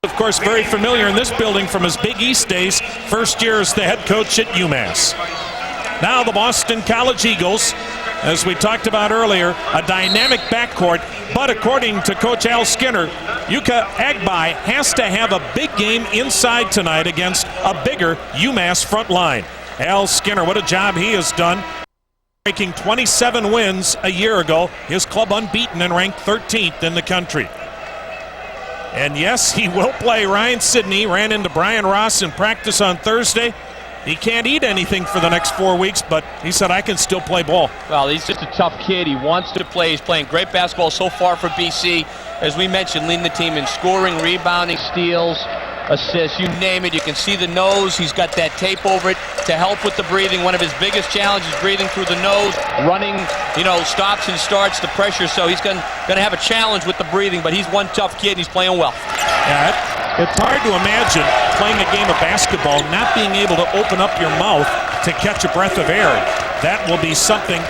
Of course, very familiar in this building from his Big East days, first year as the head coach at Umass. Now the Boston College Eagles, as we talked about earlier, a dynamic backcourt, but according to Coach Al Skinner, Yuka Agbai has to have a big game inside tonight against a bigger Umass front line. Al Skinner, what a job he has done. Breaking 27 wins a year ago, his club unbeaten and ranked 13th in the country. And yes, he will play Ryan Sidney. Ran into Brian Ross in practice on Thursday. He can't eat anything for the next 4 weeks, but he said, I can still play ball. Well, he's just a tough kid. He wants to play. He's playing great basketball so far for BC. As we mentioned, leading the team in scoring, rebounding, steals, assists, you name it. You can see the nose. He's got that tape over it to help with the breathing. One of his biggest challenges, breathing through the nose, running, stops and starts, the pressure. So he's going to have a challenge with the breathing, but he's one tough kid and he's playing well. Yeah, it's hard to imagine playing a game of basketball not being able to open up your mouth to catch a breath of air. That will be something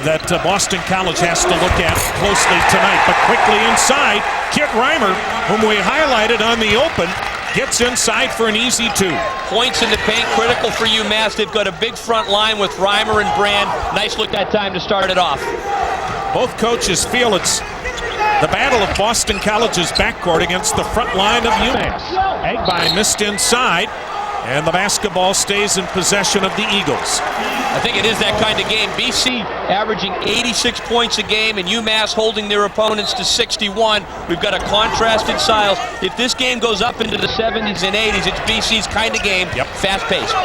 that Boston College has to look at closely tonight. But quickly inside, Kit Reimer, whom we highlighted on the open, gets inside for an easy two. Points in the paint, critical for UMass. They've got a big front line with Reimer and Brand. Nice look that time to start it off. Both coaches feel it's the battle of Boston College's backcourt against the front line of UMass. Agbai missed inside, and the basketball stays in possession of the Eagles. I think it is that kind of game. BC averaging 86 points a game and UMass holding their opponents to 61. We've got a contrasted styles. If this game goes up into the 70s and 80s, it's BC's kind of game. Yep. Fast-paced.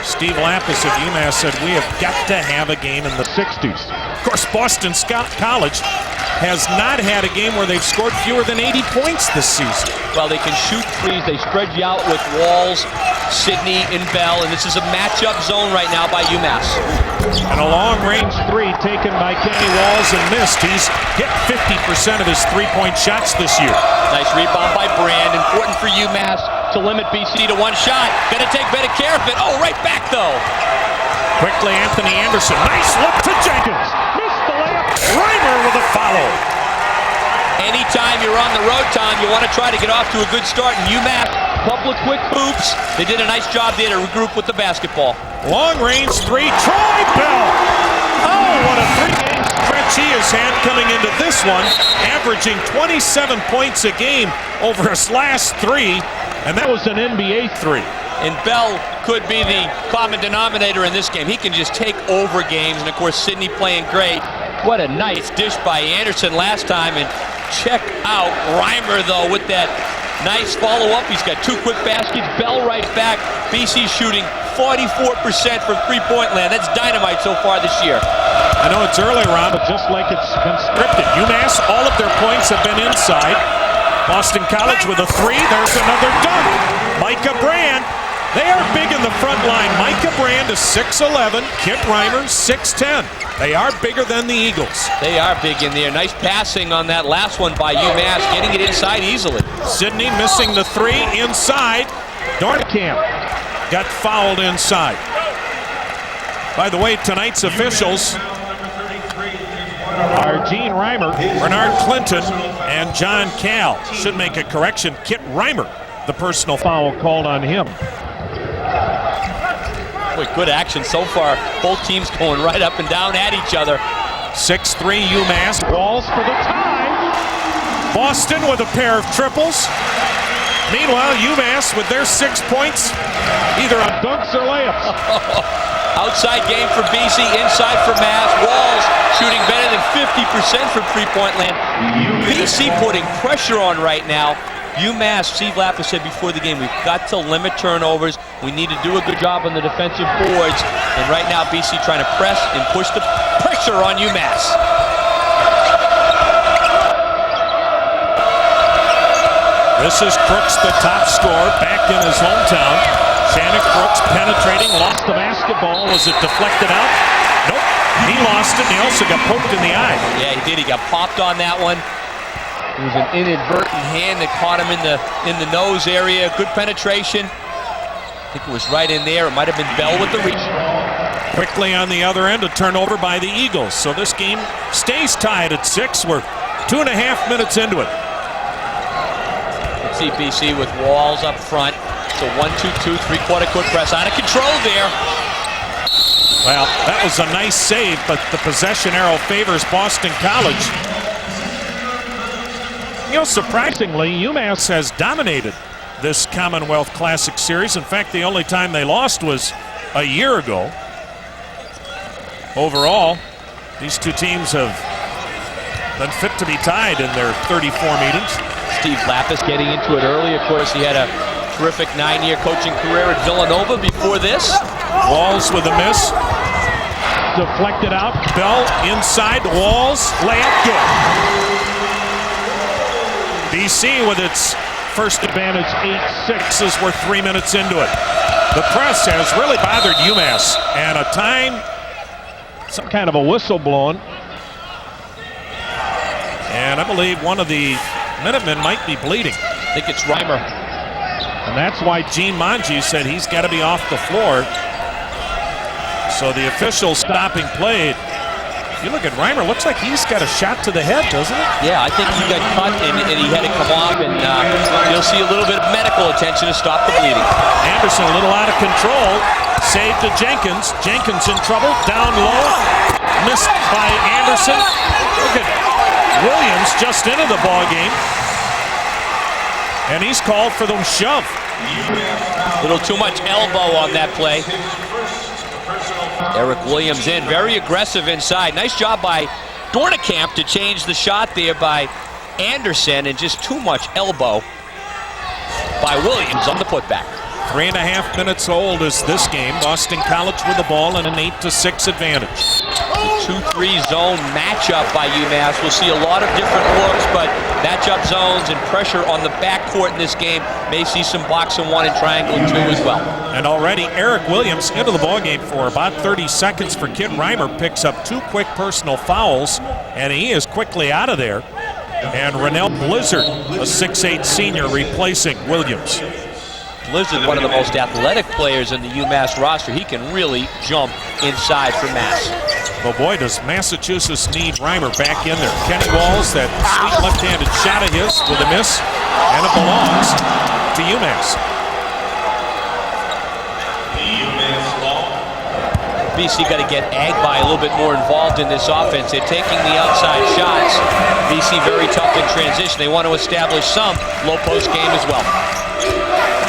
Steve Lapis of UMass said, we have got to have a game in the 60s. Of course, Boston College has not had a game where they've scored fewer than 80 points this season. Well, they can shoot threes. They spread you out with Walls, Sidney, and Bell, and this is a matchup zone right now by UMass. And a long-range three taken by Kenny Walls and missed. He's hit 50% of his three-point shots this year. Nice rebound by Brand. Important for UMass to limit BC to one shot. Got to take better care of it. Oh, right back, though. Quickly, Anthony Anderson. Nice look to Jenkins. Missed the layup. Reimer with a follow. Anytime you're on the road, Tom, you want to try to get off to a good start. And UMass, couple of quick hoops. They did a nice job there to regroup with the basketball. Long-range three. Troy Bell. Oh, what a three-game stretch he has had coming into this one. Averaging 27 points a game over his last three. And that was an NBA three. And Bell could be the common denominator in this game. He can just take over games. And, of course, Sidney playing great. What a nice dish by Anderson last time. And check out Reimer, though, with that nice follow-up. He's got two quick baskets. Bell right back. BC shooting 44% from three-point land. That's dynamite so far this year. I know it's early, Ron, but just like it's been scripted. UMass, all of their points have been inside. Boston College with a three. There's another dunk. Micah Brand. They are big in the front line. Micah Brand is 6'11", Kit Reimer 6'10". They are bigger than the Eagles. They are big in there. Nice passing on that last one by UMass, getting it inside easily. Sidney missing the three inside. Dornkamp got fouled inside. By the way, tonight's officials are Gene Reimer, Bernard Clinton, and John Cal. Should make a correction. Kit Reimer, the personal foul called on him. Boy, good action so far. Both teams going right up and down at each other. 6'3" UMass. Walls for the tie. Boston with a pair of triples. Meanwhile, UMass with their 6 points, either on dunks or layups. Outside game for BC, inside for Mass. Walls shooting better than 50% from three-point land. BC putting pressure on right now. UMass, Steve Lapis said before the game, we've got to limit turnovers. We need to do a good job on the defensive boards. And right now, BC trying to press and push the pressure on UMass. This is Crooks, the top scorer, back in his hometown. Shannon Crooks penetrating, lost the basketball. Was it deflected out? Nope, he lost it, and he also got poked in the eye. Yeah, he did. He got popped on that one. It was an inadvertent hand that caught him in the nose area. Good penetration. I think it was right in there. It might have been Bell with the reach. Quickly on the other end, a turnover by the Eagles. So this game stays tied at 6. We're 2.5 minutes into it. see BC with Walls up front. It's a 1-2-2, three-quarter court press. Out of control there. Well, that was a nice save, but the possession arrow favors Boston College. You know, surprisingly, Umass has dominated this Commonwealth Classic Series. In fact, the only time they lost was a year ago. Overall, these two teams have been fit to be tied in their 34 meetings. Steve Lapis getting into it early. Of course, he had a terrific 9-year coaching career at Villanova before this. Walls with a miss. Deflected out. Bell inside. Walls. Layup good. BC with its first advantage, 8-6, as we're 3 minutes into it. The press has really bothered Umass, and a time, some kind of a whistle blown. And I believe one of the Minutemen might be bleeding. I think it's Reimer. And that's why Gene Manji said he's got to be off the floor. So the official stopping play. If you look at Reimer, looks like he's got a shot to the head, doesn't it? Yeah, I think he got cut and he had to come off, and you'll see a little bit of medical attention to stop the bleeding. Anderson a little out of control. Save to Jenkins. Jenkins in trouble. Down low. Missed by Anderson. Look at Williams just into the ball game. And he's called for the shove. A little too much elbow on that play. Eric Williams in, very aggressive inside. Nice job by Dornekamp to change the shot there by Anderson, and just too much elbow by Williams on the putback. 3.5 minutes old is this game. Boston College with the ball and an 8-6 advantage. The 2-3 zone matchup by Umass. We'll see a lot of different looks, but matchup zones and pressure on the backcourt in this game. May see some box and 1 and triangle 2 as well. And already Eric Williams into the ballgame for about 30 seconds for Kid Reimer. Picks up 2 quick personal fouls, and he is quickly out of there. And Rennell Blizzard, a 6'8 senior, replacing Williams. Blizzard, one of the most athletic players in the UMass roster. He can really jump inside for Mass. Well, boy, does Massachusetts need Reimer back in there. Kenny Walls, that sweet left-handed shot of his with a miss, and it belongs to Umass. BC got to get Agbai a little bit more involved in this offense. They're taking the outside shots. BC very tough in transition. They want to establish some low post game as well.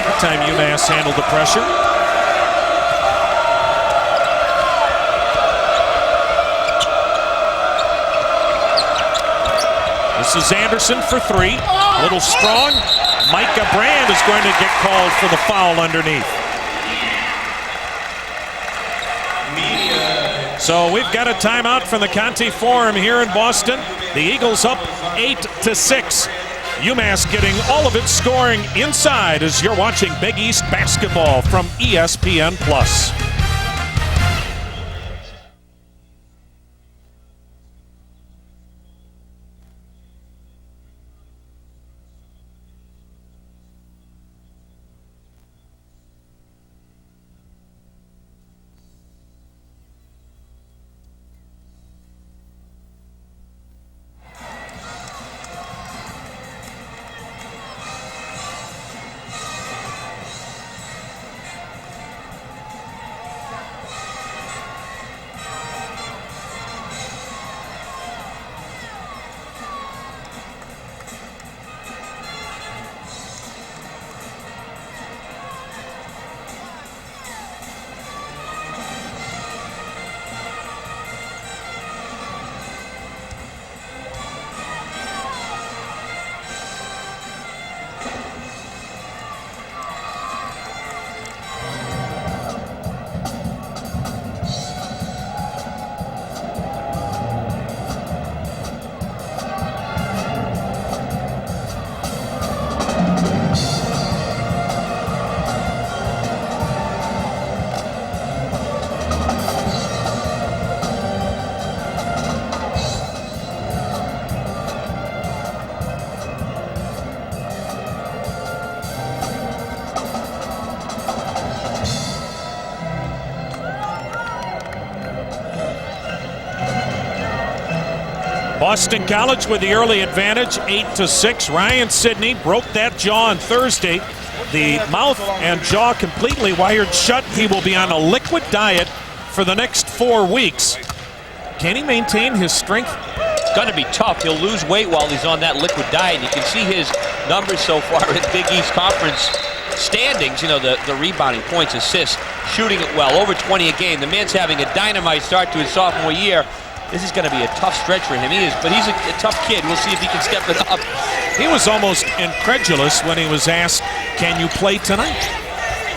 That time Umass handled the pressure. This is Anderson for 3. A little strong. Micah Brand is going to get called for the foul underneath. So we've got a timeout from the Conte Forum here in Boston. The Eagles up 8-6. UMass getting all of its scoring inside as you're watching Big East basketball from ESPN+. Boston College with the early advantage, 8-6. Ryan Sidney broke that jaw on Thursday. The mouth and jaw completely wired shut. He will be on a liquid diet for the next 4 weeks. Can he maintain his strength? It's going to be tough. He'll lose weight while he's on that liquid diet. You can see his numbers so far in Big East Conference standings. You know, the rebounding, points, assists, shooting it well, over 20 a game. The man's having a dynamite start to his sophomore year. This is going to be a tough stretch for him. But he's a tough kid. We'll see if he can step it up. He was almost incredulous when he was asked, "Can you play tonight?"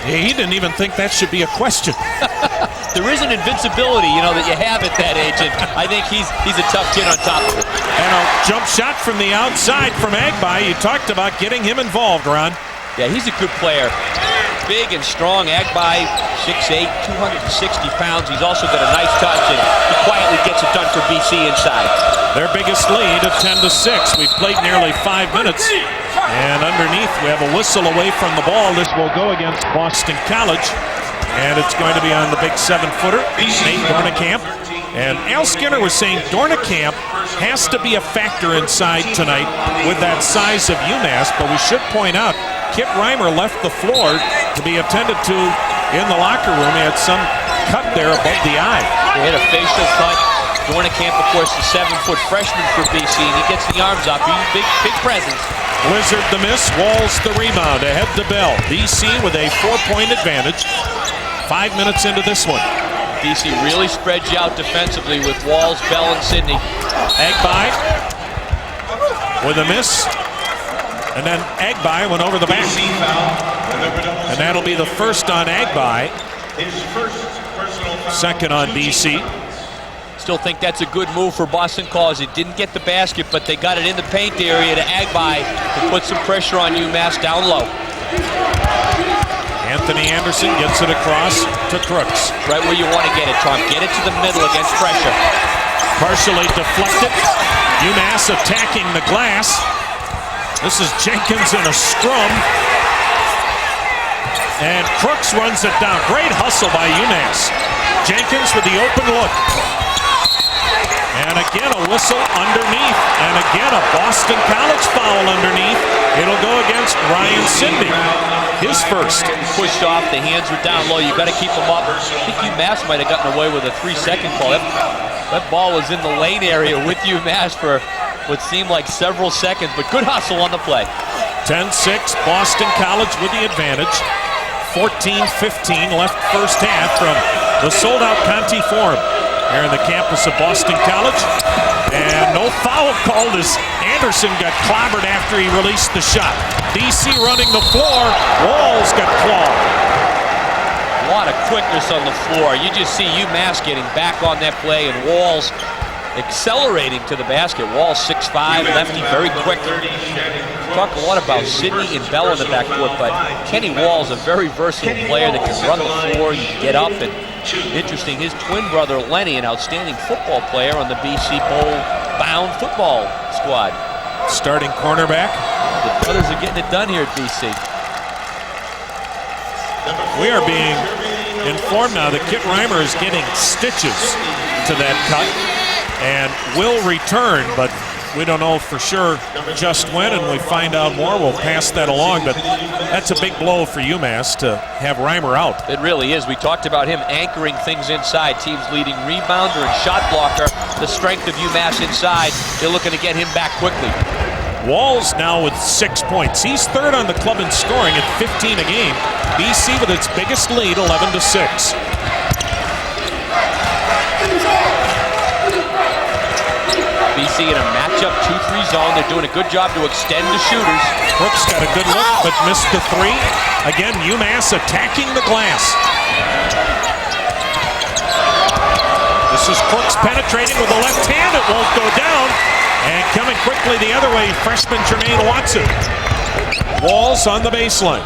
He didn't even think that should be a question. There is an invincibility, you know, that you have at that age, and I think he's a tough kid on top of it. And a jump shot from the outside from Agbai. You talked about getting him involved, Ron. Yeah, he's a good player. Big and strong. Agbai, 6'8", 260 pounds. He's also got a nice touch, and he quietly gets it done for BC inside. Their biggest lead of 10-6. We've played nearly 5 minutes. And underneath, we have a whistle away from the ball. This will go against Boston College. And it's going to be on the big 7-footer, Nate Dornekamp. And Al Skinner was saying Dornekamp has to be a factor inside tonight with that size of Umass. But we should point out, Kit Reimer left the floor to be attended to in the locker room. He had some cut there above the eye. He had a facial cut. Dornekamp, of course, the 7-foot freshman for BC, and he gets the arms up. He's big presence. Blizzard the miss, Walls the rebound, ahead to Bell. BC with a 4-point advantage. 5 minutes into this one. BC really spreads you out defensively with Walls, Bell, and Sidney. Agbai with a miss. And then Agbai went over the back. And that'll be the first on Agbai. Second on BC. Still think that's a good move for Boston College. It didn't get the basket, but they got it in the paint area to Agbai to put some pressure on UMass down low. Anthony Anderson gets it across to Crooks. Right where you want to get it, Tom. Get it to the middle against pressure. Partially deflected. UMass attacking the glass. This is Jenkins in a scrum. And Crooks runs it down. Great hustle by UMass. Jenkins with the open look. And again, a whistle underneath. And again, a Boston College foul underneath. It'll go against Ryan Sidney. His first. Pushed off, the hands were down low. You got to keep them up. I think UMass might have gotten away with a 3-second call. That ball was in the lane area with UMass for what seemed like several seconds, but good hustle on the play. 10-6, Boston College with the advantage. 14-15 left first half from the sold-out Conti Forum here in the campus of Boston College. And no foul called as Anderson got clobbered after he released the shot. BC running the floor. Walls got clawed. A lot of quickness on the floor. You just see UMass getting back on that play and Walls accelerating to the basket. Walls 6'5", lefty, very quick. Talk a lot about Sidney and Bell in the backcourt, but Kenny Walls, a very versatile player that can run the floor, you can get up, and interesting, his twin brother Lenny, an outstanding football player on the BC Bowl-bound football squad. Starting cornerback. The brothers are getting it done here at BC. We are being informed now that Kit Reimer is getting stitches to that cut and will return, but we don't know for sure just when, and we find out more. We'll pass that along, but that's a big blow for UMass to have Reimer out. It really is. We talked about him anchoring things inside. Team's leading rebounder and shot blocker. The strength of UMass inside. They're looking to get him back quickly. Walls now with 6 points. He's third on the club in scoring at 15 a game. BC with its biggest lead, 11-6. BC in a matchup 2-3 zone. They're doing a good job to extend the shooters. Crooks got a good look, but missed the three. Again, UMass attacking the glass. This is Crooks penetrating with the left hand. It won't go down. And coming quickly the other way, freshman Jermaine Watson. Walls on the baseline.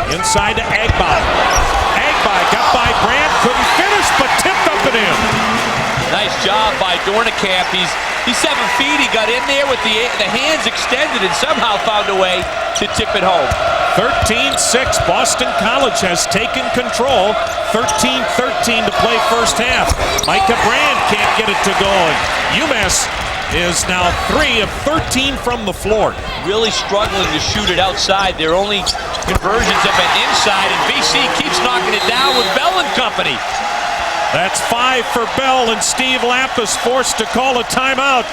Inside to Agbai. Agbai got by Brandt, couldn't finish, but tipped up and in. Nice job by Dornekamp. He's 7 feet. He got in there with the hands extended and somehow found a way to tip it home. 13-6. Boston College has taken control. 13-13 to play first half. Micah Brand can't get it to go. Umass is now 3 of 13 from the floor. Really struggling to shoot it outside. Their only conversions have been inside, and BC keeps knocking it down with Bell and company. That's 5 for Bell, and Steve Lapis forced to call a timeout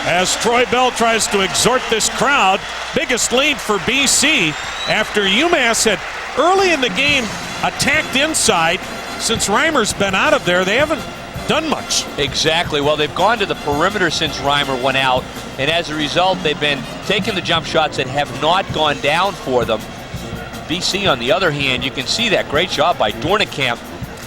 as Troy Bell tries to exhort this crowd. Biggest lead for BC after Umass had early in the game attacked inside. Since Reimer's been out of there, they haven't done much. Exactly. Well, they've gone to the perimeter since Reimer went out, and as a result, they've been taking the jump shots that have not gone down for them. BC, on the other hand, you can see that great job by Dornekamp.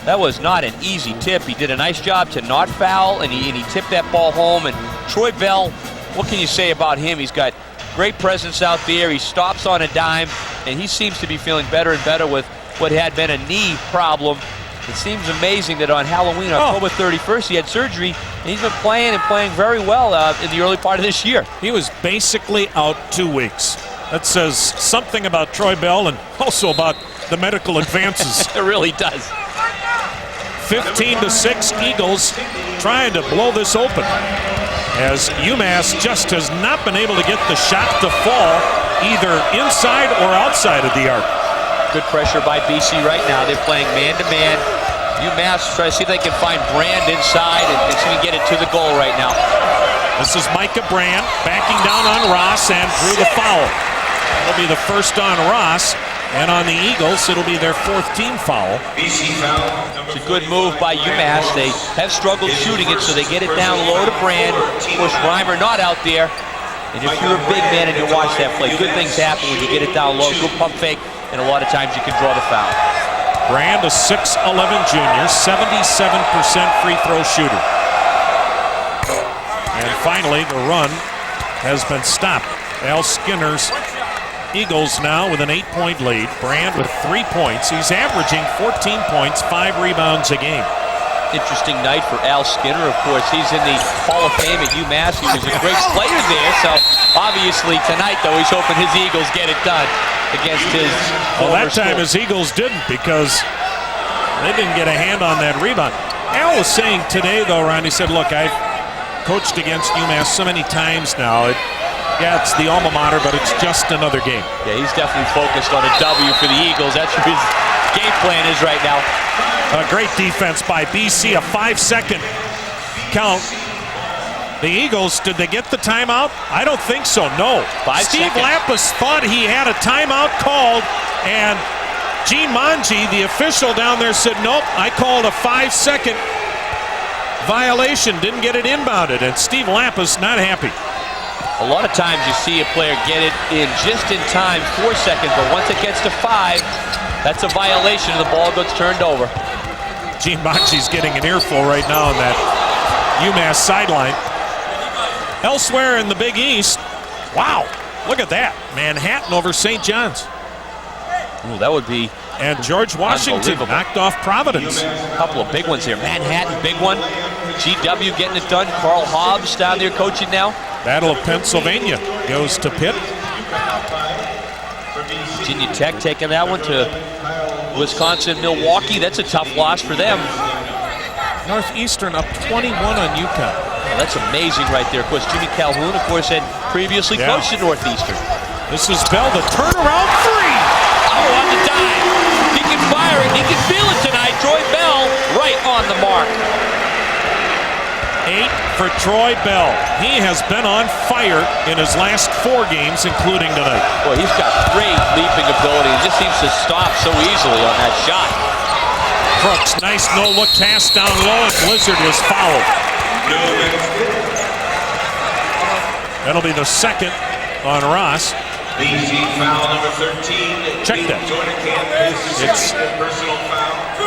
That was not an easy tip. He did a nice job to not foul, and he tipped that ball home. And Troy Bell, what can you say about him? He's got great presence out there. He stops on a dime, and he seems to be feeling better and better with what had been a knee problem. It seems amazing that on Halloween, October 31st, he had surgery, and he's been playing and playing very well in the early part of this year. He was basically out 2 weeks. That says something about Troy Bell and also about the medical advances. It really does. 15-6 Eagles trying to blow this open as Umass just has not been able to get the shot to fall either inside or outside of the arc. Good pressure by BC right now. They're playing man-to-man. Umass try to see if they can find Brand inside and see if he can get it to the goal right now. This is Micah Brand backing down on Ross and drew the foul. It'll be the first on Ross, and on the Eagles, it'll be their 4th team foul. It's a good move by Umass. They have struggled shooting it, so they get it down low to Brand. Of course, Reimer not out there. And if you're a big man and you watch that play, good things happen when you get it down low. Good pump fake, and a lot of times you can draw the foul. Brand, a 6'11 junior, 77% free throw shooter. And finally, the run has been stopped. Al Skinner's Eagles now with an 8-point lead. Brand with 3 points. He's averaging 14 points, 5 rebounds a game. Interesting night for Al Skinner. Of course, he's in the Hall of Fame at Umass. He was a great player there. So obviously tonight, though, he's hoping his Eagles get it done against his Well, that time his Eagles didn't, because they didn't get a hand on that rebound. Al was saying today, though, Ron, he said, look, I've coached against UMass so many times now. Yeah, it's the alma mater, but it's just another game. Yeah, he's definitely focused on a W for the Eagles. That's what his game plan is right now. A great defense by BC, a 5-second count. The Eagles, did they get the timeout? I don't think so, no. Steve Lapis thought he had a timeout called, and Gene Manji, the official down there, said, nope, I called a 5-second violation, didn't get it inbounded, and Steve Lapis not happy. A lot of times you see a player get it in just in time, 4 seconds, but once it gets to 5, that's a violation and the ball gets turned over. Gene Manji's getting an earful right now on that UMass sideline. Elsewhere in the Big East, wow, look at that. Manhattan over St. John's. Ooh, that would be And George Washington knocked off Providence. A couple of big ones here. Manhattan, big one. GW getting it done. Carl Hobbs down there coaching now. Battle of Pennsylvania goes to Pitt. Virginia Tech taking that one to Wisconsin, Milwaukee. That's a tough loss for them. Northeastern up 21 on UConn. Oh, that's amazing right there. Of course, Jimmy Calhoun, of course, had previously coached at Northeastern. This is Bell, the turnaround three. Oh, on the dive. He can fire it. He can feel it tonight. Troy Bell right on the mark. 8 for Troy Bell. He has been on fire in his last 4 games, including tonight. Boy, he's got great leaping ability. He just seems to stop so easily on that shot. Crooks, nice no-look pass down low, and Blizzard was fouled. That'll be the second on Ross. Foul number 13. Check that. It's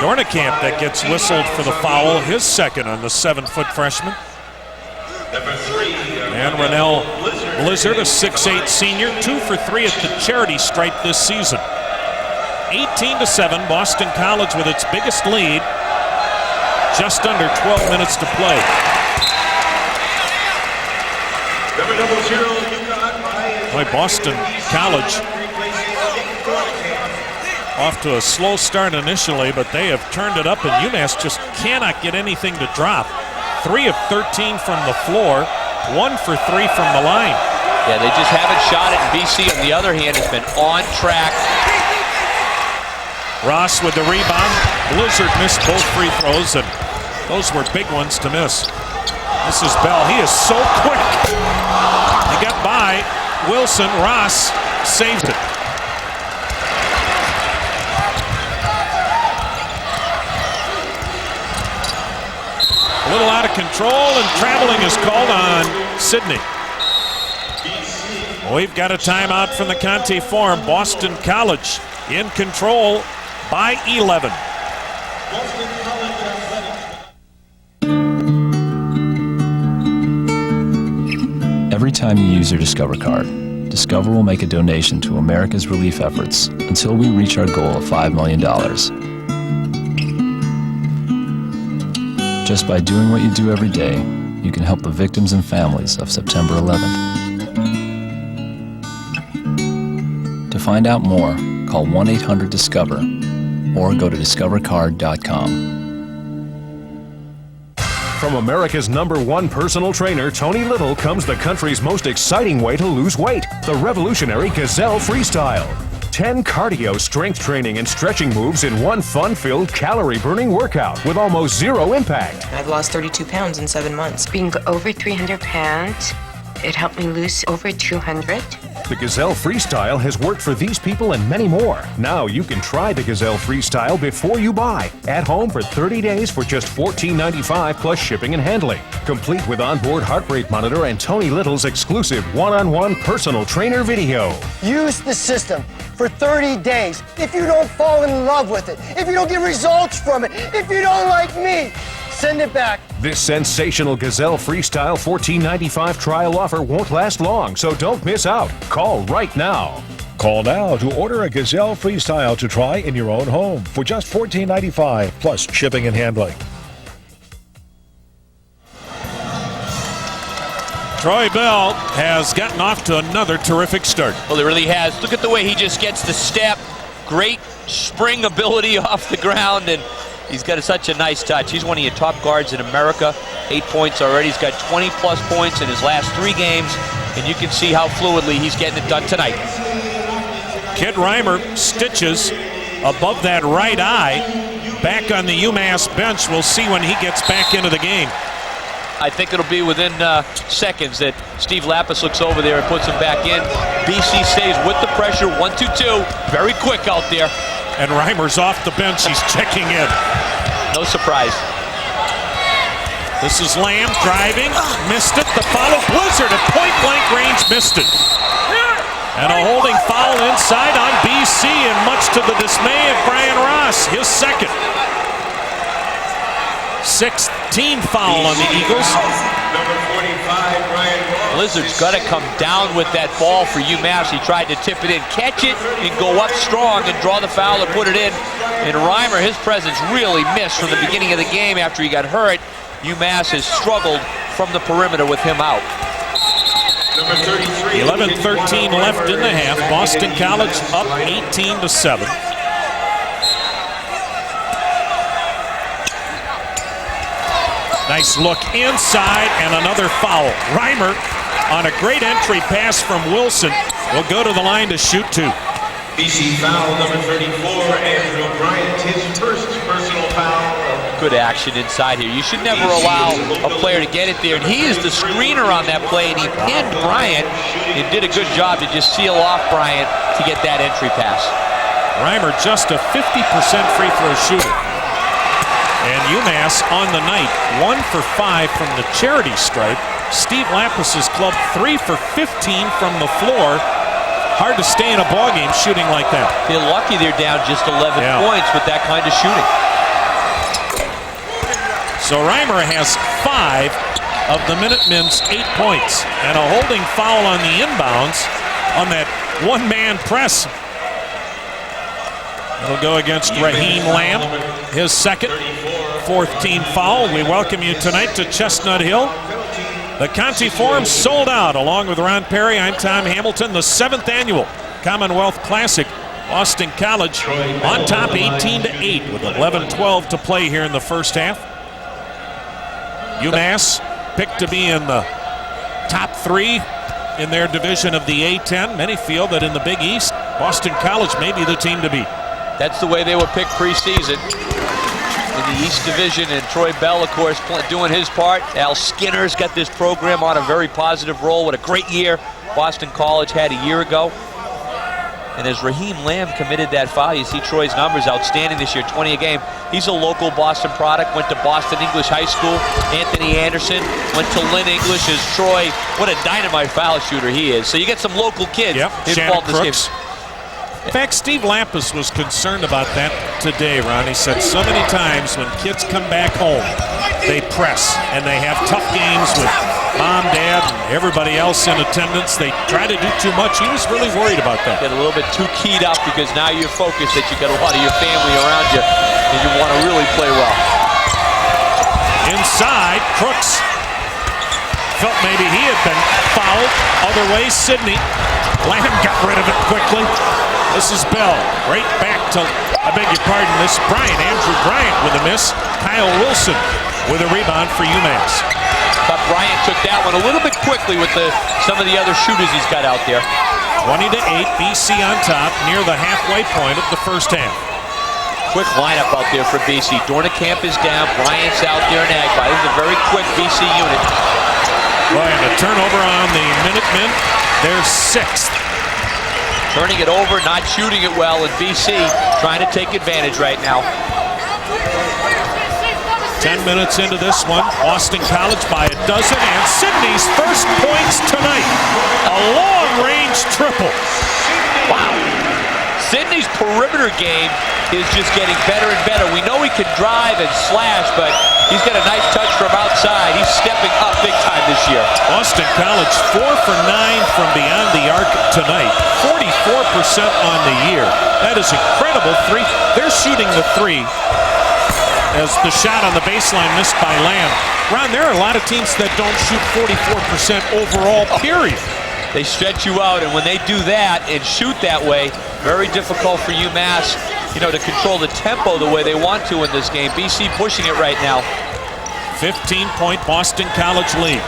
Dornekamp that gets whistled for the foul, his second on the 7-foot freshman. Number 3. And Rennell Blizzard, a 6'8 senior, 2 for 3 at the charity stripe this season. 18-7, Boston College with its biggest lead. Just under 12 minutes to play. Number 0, UConn. Boy, Boston College off to a slow start initially, but they have turned it up, and UMass just cannot get anything to drop. 3 of 13 from the floor, 1 for 3 from the line. Yeah, they just haven't shot it. BC, on the other hand, has been on track. Ross with the rebound. Blizzard missed both free throws, and those were big ones to miss. This is Bell. He is so quick. He got by Wilson. Ross saved it. A little out of control, and traveling is called on Sydney. We've got a timeout from the Conte Forum. Boston College in control by 11. Every time you use your Discover card, Discover will make a donation to America's relief efforts until we reach our goal of $5 million. Just by doing what you do every day, you can help the victims and families of September 11th. To find out more, call 1-800-DISCOVER or go to discovercard.com. From America's #1 personal trainer, Tony Little, comes the country's most exciting way to lose weight, the revolutionary Gazelle Freestyle. 10 cardio, strength training, and stretching moves in one fun-filled, calorie-burning workout with almost zero impact. I've lost 32 pounds in 7 months. Being over 300 pounds, it helped me lose over 200. The Gazelle Freestyle has worked for these people and many more. Now you can try the Gazelle Freestyle before you buy. At home for 30 days for just $14.95 plus shipping and handling. Complete with onboard heart rate monitor and Tony Little's exclusive one-on-one personal trainer video. Use the system for 30 days. If you don't fall in love with it, if you don't get results from it, if you don't like me, send it back. This sensational Gazelle Freestyle $14.95 trial offer won't last long, so don't miss out. Call right now. Call now to order a Gazelle Freestyle to try in your own home for just $14.95 plus shipping and handling. Troy Bell has gotten off to another terrific start. Well, it really has. Look at the way he just gets the step. Great spring ability off the ground, and he's got such a nice touch. He's one of your top guards in America. 8 points already. He's got 20-plus points in his last 3 games, and you can see how fluidly he's getting it done tonight. Kid Reimer stitches above that right eye. Back on the UMass bench. We'll see when he gets back into the game. I think it'll be within seconds that Steve Lapis looks over there and puts him back in. BC stays with the pressure. 1-2-2. Very quick out there. And Reimer's off the bench. He's checking in. No surprise. This is Lamb driving. Missed it. The follow. Blizzard at point-blank range missed it. And a holding foul inside on BC, and much to the dismay of Brian Ross, his second. 6th team foul on the Eagles. Number 45, Brian Ross. Blizzard's got to come down with that ball for UMass. He tried to tip it in, catch it, and go up strong and draw the foul and put it in. And Reimer, his presence really missed from the beginning of the game after he got hurt. UMass has struggled from the perimeter with him out. Number 33. 11:13 left in the half. Boston College up 18-7. Nice look inside and another foul. Reimer on a great entry pass from Wilson will go to the line to shoot 2. BC foul number 34, Andrew Bryant, his first personal foul. Good action inside here. You should never allow a player to get it there. And he is the screener on that play, and he pinned Bryant and did a good job to just seal off Bryant to get that entry pass. Reimer just a 50% free throw shooter. And UMass on the night, 1 for 5 from the charity stripe. Steve Lapis' club 3 for 15 from the floor. Hard to stay in a ballgame shooting like that. They're lucky they're down just 11 points with that kind of shooting. So Reimer has 5 of the Minutemen's 8 points. And a holding foul on the inbounds on that one-man press. It'll go against Raheem Lamb, his second, 4th team foul. We welcome you tonight to Chestnut Hill. The Conte Forum sold out. Along with Ron Perry, I'm Tom Hamilton. The 7th annual Commonwealth Classic. Boston College on top 18-8 with 11-12 to play here in the first half. UMass picked to be in the top 3 in their division of the A-10. Many feel that in the Big East, Boston College may be the team to beat. That's the way they were picked preseason in the East Division, and Troy Bell, of course, doing his part. Al Skinner's got this program on a very positive roll. What a great year Boston College had a year ago. And as Raheem Lamb committed that foul, you see Troy's numbers outstanding this year, 20 a game. He's a local Boston product, went to Boston English High School. Anthony Anderson went to Lynn English as Troy. What a dynamite foul shooter he is. So you get some local kids involved in this game. In fact, Steve Lampus was concerned about that today, Ron. He said so many times when kids come back home, they press and they have tough games with mom, dad, and everybody else in attendance. They try to do too much. He was really worried about that. Get a little bit too keyed up because now you're focused that you got a lot of your family around you and you want to really play well. Inside, Crooks felt maybe he had been fouled. Other way, Sidney. Lamb got rid of it quickly. This is Bell, right back to, I beg your pardon, this Bryant, Andrew Bryant with a miss. Kyle Wilson with a rebound for UMass. But Bryant took that one a little bit quickly with some of the other shooters he's got out there. 20-8, BC on top near the halfway point of the first half. Quick lineup out there for BC. Dornicamp is down, Bryant's out there in Agba. This is a very quick BC unit. Boy, and a turnover on the Minutemen. They're 6th. Turning it over, not shooting it well, and BC trying to take advantage right now. 10 minutes into this one, Boston College by a dozen, and Sidney's first points tonight. A long-range triple. Wow. Sidney's perimeter game is just getting better and better. We know he can drive and slash, but he's got a nice touch from outside. He's stepping up big time this year. Boston College 4 for 9 from beyond the arc tonight. 44% on the year. That is incredible. They're shooting the 3 as the shot on the baseline missed by Lamb. Ron, there are a lot of teams that don't shoot 44% overall, period. They stretch you out, and when they do that and shoot that way, very difficult for UMass, to control the tempo the way they want to in this game. BC pushing it right now. 15-point Boston College lead.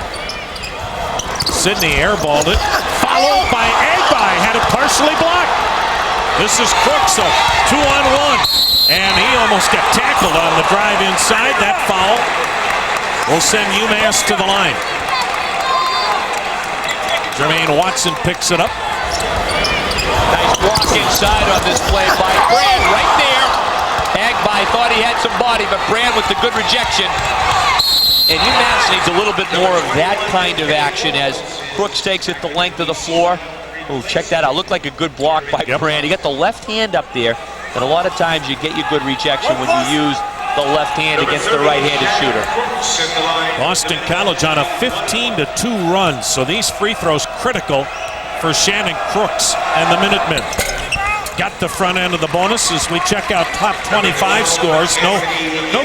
Sidney airballed it, followed by Agba, had it partially blocked. This is Crooks, a 2-on-1, and he almost got tackled on the drive inside. That foul will send UMass to the line. Jermaine Watson picks it up. Nice walk inside on this play by Brand right there. Agba thought he had some body, but Brand with the good rejection. And UMass needs a little bit more of that kind of action as Crooks takes it the length of the floor. Oh, check that out. Looked like a good block by Brand. He got the left hand up there, but a lot of times you get your good rejection when you use the left hand against the right-handed shooter. Boston College on a 15-2 run, so these free throws critical for Shannon Crooks and the Minutemen. Got the front end of the bonus as we check out top 25 scores. No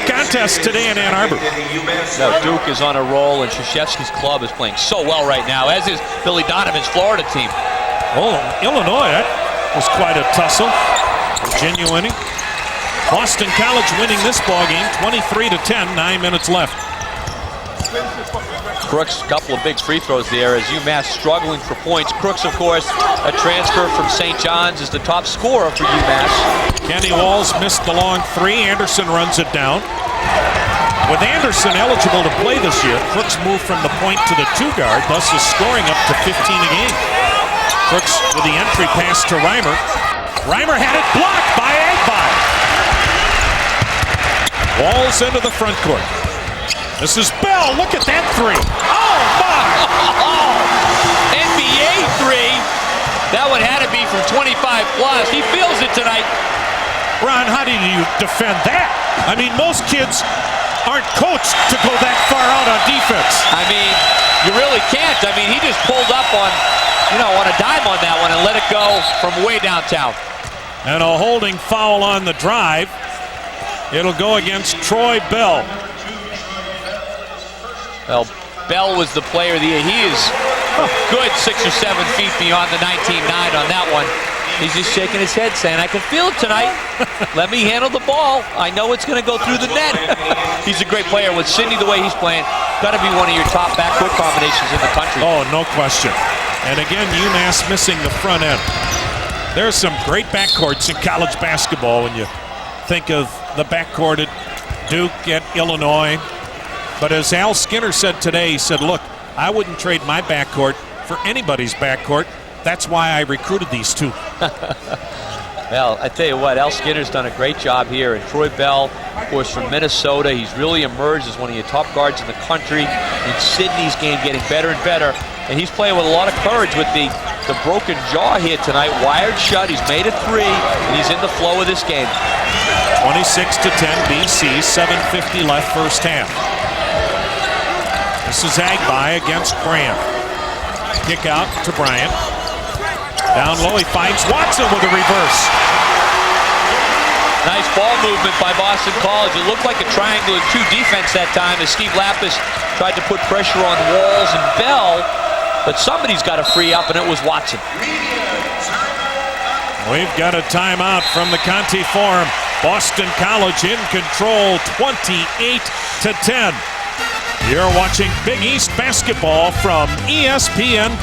contest today in Ann Arbor. No, Duke is on a roll, and Krzyzewski's club is playing so well right now, as is Billy Donovan's Florida team. Oh, Illinois, that was quite a tussle. Virginia winning. Boston College winning this ballgame, 23-10, 9 minutes left. Crooks, a couple of big free throws there as UMass struggling for points. Crooks, of course, a transfer from St. John's, is the top scorer for UMass. Kenny Walls missed the long 3. Anderson runs it down. With Anderson eligible to play this year, Crooks moved from the point to the 2 guard, thus is scoring up to 15 a game. Crooks with the entry pass to Reimer. Reimer had it blocked by Agba. Walls into the front court. This is Bell. Look at that 3. Oh, my! NBA 3. That one had to be from 25 plus. He feels it tonight. Ron, how do you defend that? I mean, most kids aren't coached to go that far out on defense. I mean, you really can't. I mean, he just pulled up on a dime on that one and let it go from way downtown. And a holding foul on the drive. It'll go against Troy Bell. Well, Bell was the player of the year. He is a good 6 or 7 feet beyond the 19.9 on that one. He's just shaking his head saying, I can feel it tonight. Let me handle the ball. I know it's going to go through the net. He's a great player. With Sidney the way he's playing, got to be one of your top backcourt combinations in the country. Oh, no question. And again, UMass missing the front end. There's some great backcourts in college basketball when you think of the backcourt at Duke, at Illinois. But as Al Skinner said today, he said, look, I wouldn't trade my backcourt for anybody's backcourt. That's why I recruited these two. Well, I tell you what, Al Skinner's done a great job here. And Troy Bell, of course, from Minnesota, he's really emerged as one of your top guards in the country. In Sidney's game, getting better and better. And he's playing with a lot of courage with the broken jaw here tonight. Wired shut, he's made a three, and he's in the flow of this game. 26-10 BC, 7:50 left first half. This is Agbai against Graham. Kick out to Bryant. Down low, he finds Watson with a reverse. Nice ball movement by Boston College. It looked like a triangle and two defense that time as Steve Lapis tried to put pressure on Walls and Bell, but somebody's got to free up, and it was Watson. We've got a timeout from the Conti Forum. Boston College in control, 28-10. You're watching Big East basketball from ESPN+.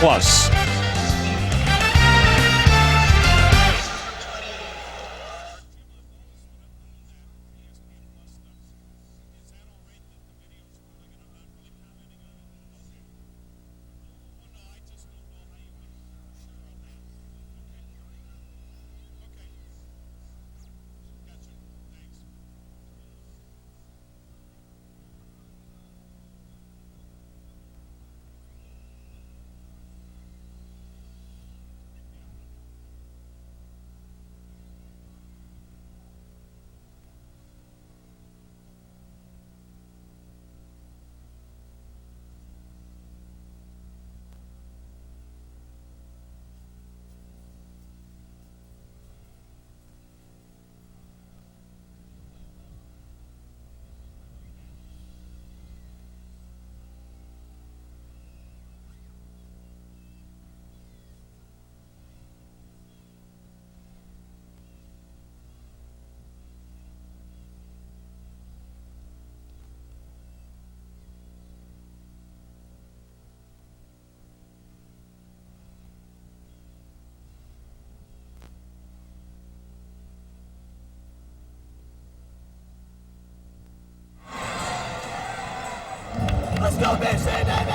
Let's go, BC, baby!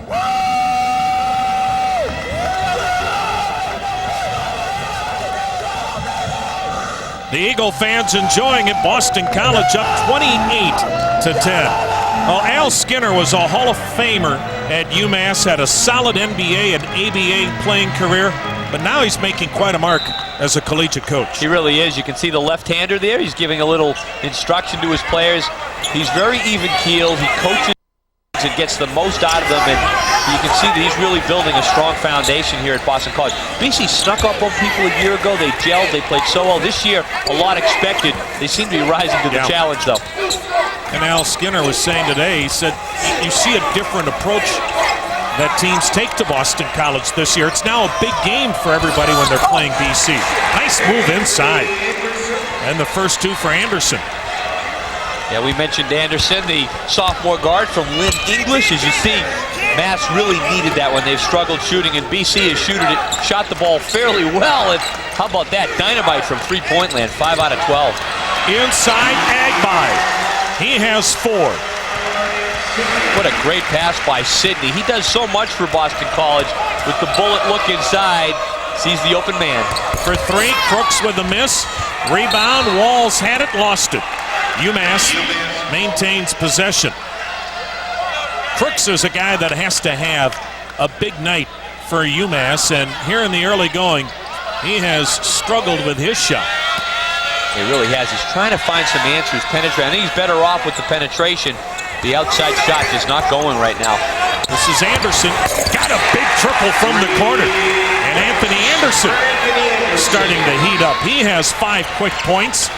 Woo! The Eagle fans enjoying it. Boston College up 28-10. Well, Al Skinner was a Hall of Famer at UMass, had a solid NBA and ABA playing career, but now he's making quite a mark as a collegiate coach. He really is. You can see the left-hander there. He's giving a little instruction to his players. He's very even-keeled. He coaches and gets the most out of them, and you can see that he's really building a strong foundation here at Boston College. BC snuck up on people a year ago. They gelled. They played so well. This year, a lot expected. They seem to be rising to the challenge, though. And Al Skinner was saying today, he said, you see a different approach that teams take to Boston College this year. It's now a big game for everybody when they're playing BC. Nice move inside. And the first two for Anderson. Yeah, we mentioned Anderson, the sophomore guard from Lynn English. As you see, Mass really needed that when they've struggled shooting, and BC has shot the ball fairly well. And how about that? Dynamite from three-point land, 5 out of 12. Inside Agbai. He has 4. What a great pass by Sidney. He does so much for Boston College with the bullet look inside. Sees the open man. For 3, Crooks with a miss. Rebound, Walls had it, lost it. UMass maintains possession. Crooks is a guy that has to have a big night for UMass, and here in the early going, he has struggled with his shot. He really has. He's trying to find some answers, penetrate. I think he's better off with the penetration. The outside shot just not going right now. This is Anderson. Got a big triple from the corner. And Anthony Anderson starting to heat up. He has 5 quick points,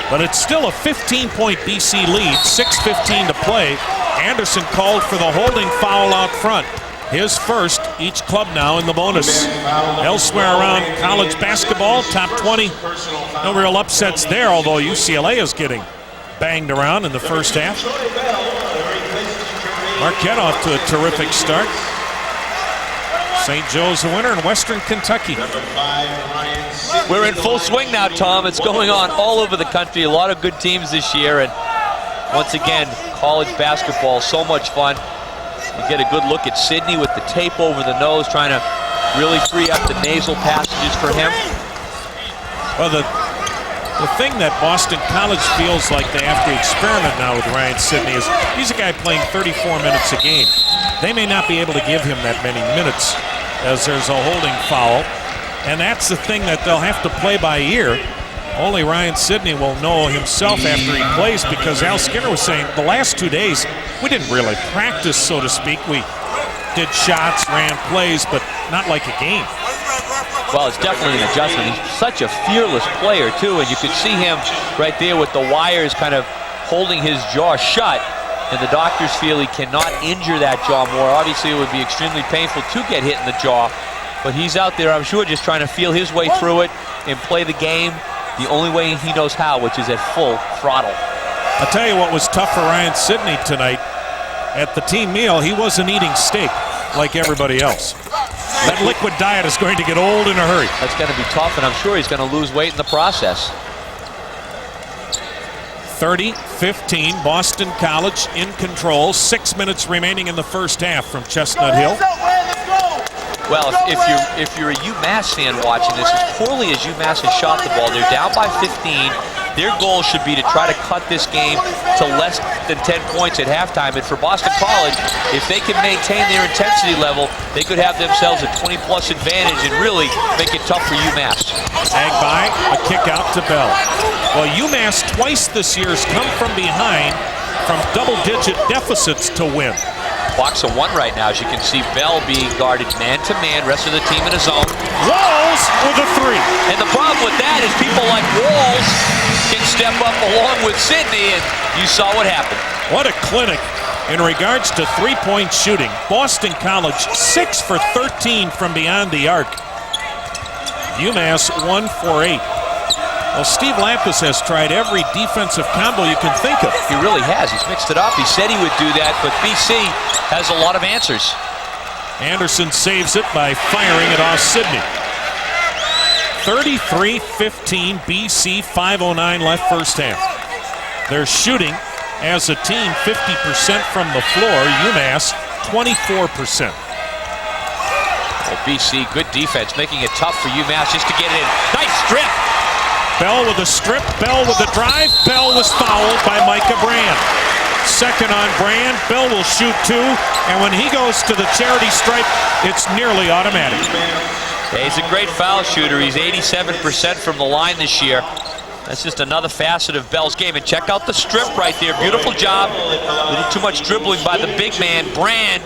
but it's still a 15-point BC lead, 6:15 to play. Anderson called for the holding foul out front. His first, each club now in the bonus. Elsewhere around college basketball, top 20. No real upsets there, although UCLA is getting banged around in the first half. Marquette off to a terrific start. St. Joe's the winner in Western Kentucky. We're in full swing now, Tom. It's going on all over the country. A lot of good teams this year. And once again, college basketball, so much fun. You get a good look at Sydney with the tape over the nose, trying to really free up the nasal passages for him. Well, the thing that Boston College feels like they have to experiment now with Ryan Sidney is he's a guy playing 34 minutes a game. They may not be able to give him that many minutes as there's a holding foul. And that's the thing that they'll have to play by ear. Only Ryan Sidney will know himself after he plays, because Al Skinner was saying the last 2 days we didn't really practice, so to speak. We did shots, ran plays, but not like a game. Well, it's definitely an adjustment. He's such a fearless player, too, and you could see him right there with the wires kind of holding his jaw shut, and the doctors feel he cannot injure that jaw more. Obviously, it would be extremely painful to get hit in the jaw, but he's out there, I'm sure, just trying to feel his way through it and play the game the only way he knows how, which is at full throttle. I'll tell you what was tough for Ryan Sidney tonight. At the team meal, he wasn't eating steak like everybody else. That liquid diet is going to get old in a hurry. That's going to be tough, and I'm sure he's going to lose weight in the process. 30-15, Boston College in control. 6 minutes remaining in the first half from Chestnut Hill. Well, if you're a UMass fan watching this, as poorly as UMass has shot the ball, they're down by 15. Their goal should be to try to cut this game to less than 10 points at halftime. And for Boston College, if they can maintain their intensity level, they could have themselves a 20-plus advantage and really make it tough for UMass. Agbai, a kick out to Bell. Well, UMass twice this year has come from behind from double-digit deficits to win. Box of one right now, as you can see Bell being guarded man-to-man, rest of the team in a zone. Walls with a three. And the problem with that is people like Walls can step up along with Sidney, and you saw what happened. What a clinic in regards to three-point shooting. Boston College 6 for 13 from beyond the arc. UMass 1 for 8. Well, Steve Lapis has tried every defensive combo you can think of. He really has. He's mixed it up. He said he would do that, but BC has a lot of answers. Anderson saves it by firing it off Sidney. 33-15 BC, 5:09 left first half. They're shooting as a team 50% from the floor. UMass 24%. Well, BC, good defense, making it tough for UMass just to get it in. Nice strip. Bell with a strip, Bell with a drive. Bell was fouled by Micah Brand. Second on Brand, Bell will shoot two, and when he goes to the charity stripe, it's nearly automatic. Yeah, he's a great foul shooter. He's 87% from the line this year. That's just another facet of Bell's game. And check out the strip right there. Beautiful job. A little too much dribbling by the big man, Brand.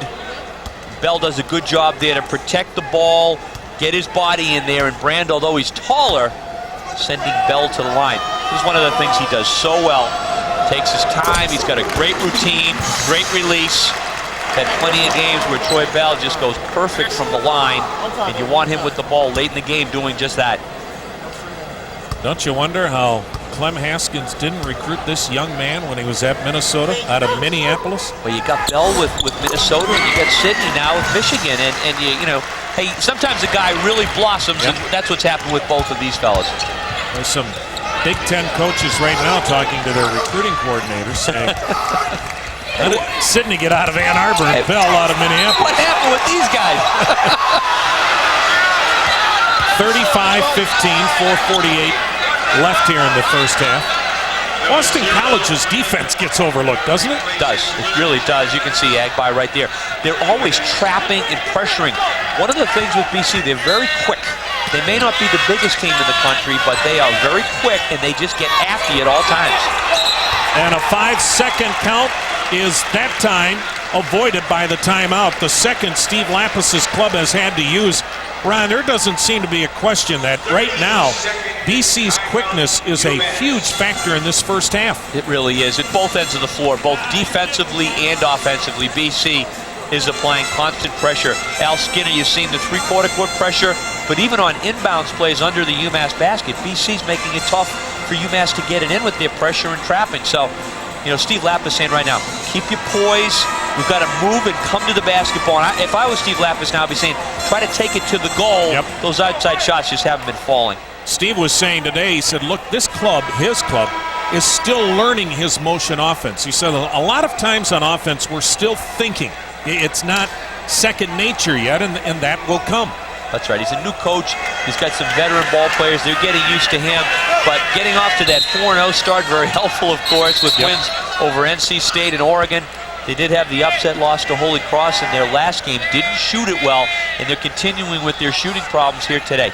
Bell does a good job there to protect the ball, get his body in there, and Brand, although he's taller, sending Bell to the line. This is one of the things he does so well. Takes his time. He's got a great routine, great release. Had plenty of games where Troy Bell just goes perfect from the line, and you want him with the ball late in the game doing just that. Don't you wonder how Clem Haskins didn't recruit this young man when he was at Minnesota, out of Minneapolis? Well, you got Bell with Minnesota, and you got Sidney now with Michigan, and you know, hey, sometimes a guy really blossoms, and that's what's happened with both of these fellas. There's some Big Ten coaches right now talking to their recruiting coordinators saying, let Sidney get out of Ann Arbor and Bell out of Minneapolis. What happened with these guys? 35-15, 4:48 left here in the first half. Boston College's defense gets overlooked, doesn't it? It does. It really does. You can see Agbai right there. They're always trapping and pressuring. One of the things with BC, they're very quick. They may not be the biggest team in the country, but they are very quick, and they just get after you at all times. And a 5-second count is that time avoided by the timeout. The second Steve Lapis's club has had to use. Ron, there doesn't seem to be a question that right now BC's quickness is a huge factor in this first half. It really is. At both ends of the floor, both defensively and offensively, BC is applying constant pressure. Al Skinner, you've seen the three-quarter court pressure, but even on inbounds plays under the UMass basket, BC's making it tough for UMass to get it in with their pressure and trapping. So, you know, Steve Lapis saying right now, keep your poise. We've got to move and come to the basketball. And if I was Steve Lapis now, I'd be saying, try to take it to the goal. Yep. Those outside shots just haven't been falling. Steve was saying today, he said, look, this club, his club, is still learning his motion offense. He said a lot of times on offense, we're still thinking. It's not second nature yet, and that will come. That's right. He's a new coach. He's got some veteran ball players. They're getting used to hhim. But getting off to that 4-0 start, very helpful, of course, with wins over NC State and Oregon. They did have the upset loss to Holy Cross in their last game. Didn't shoot it well, and they're continuing with their shooting problems here today.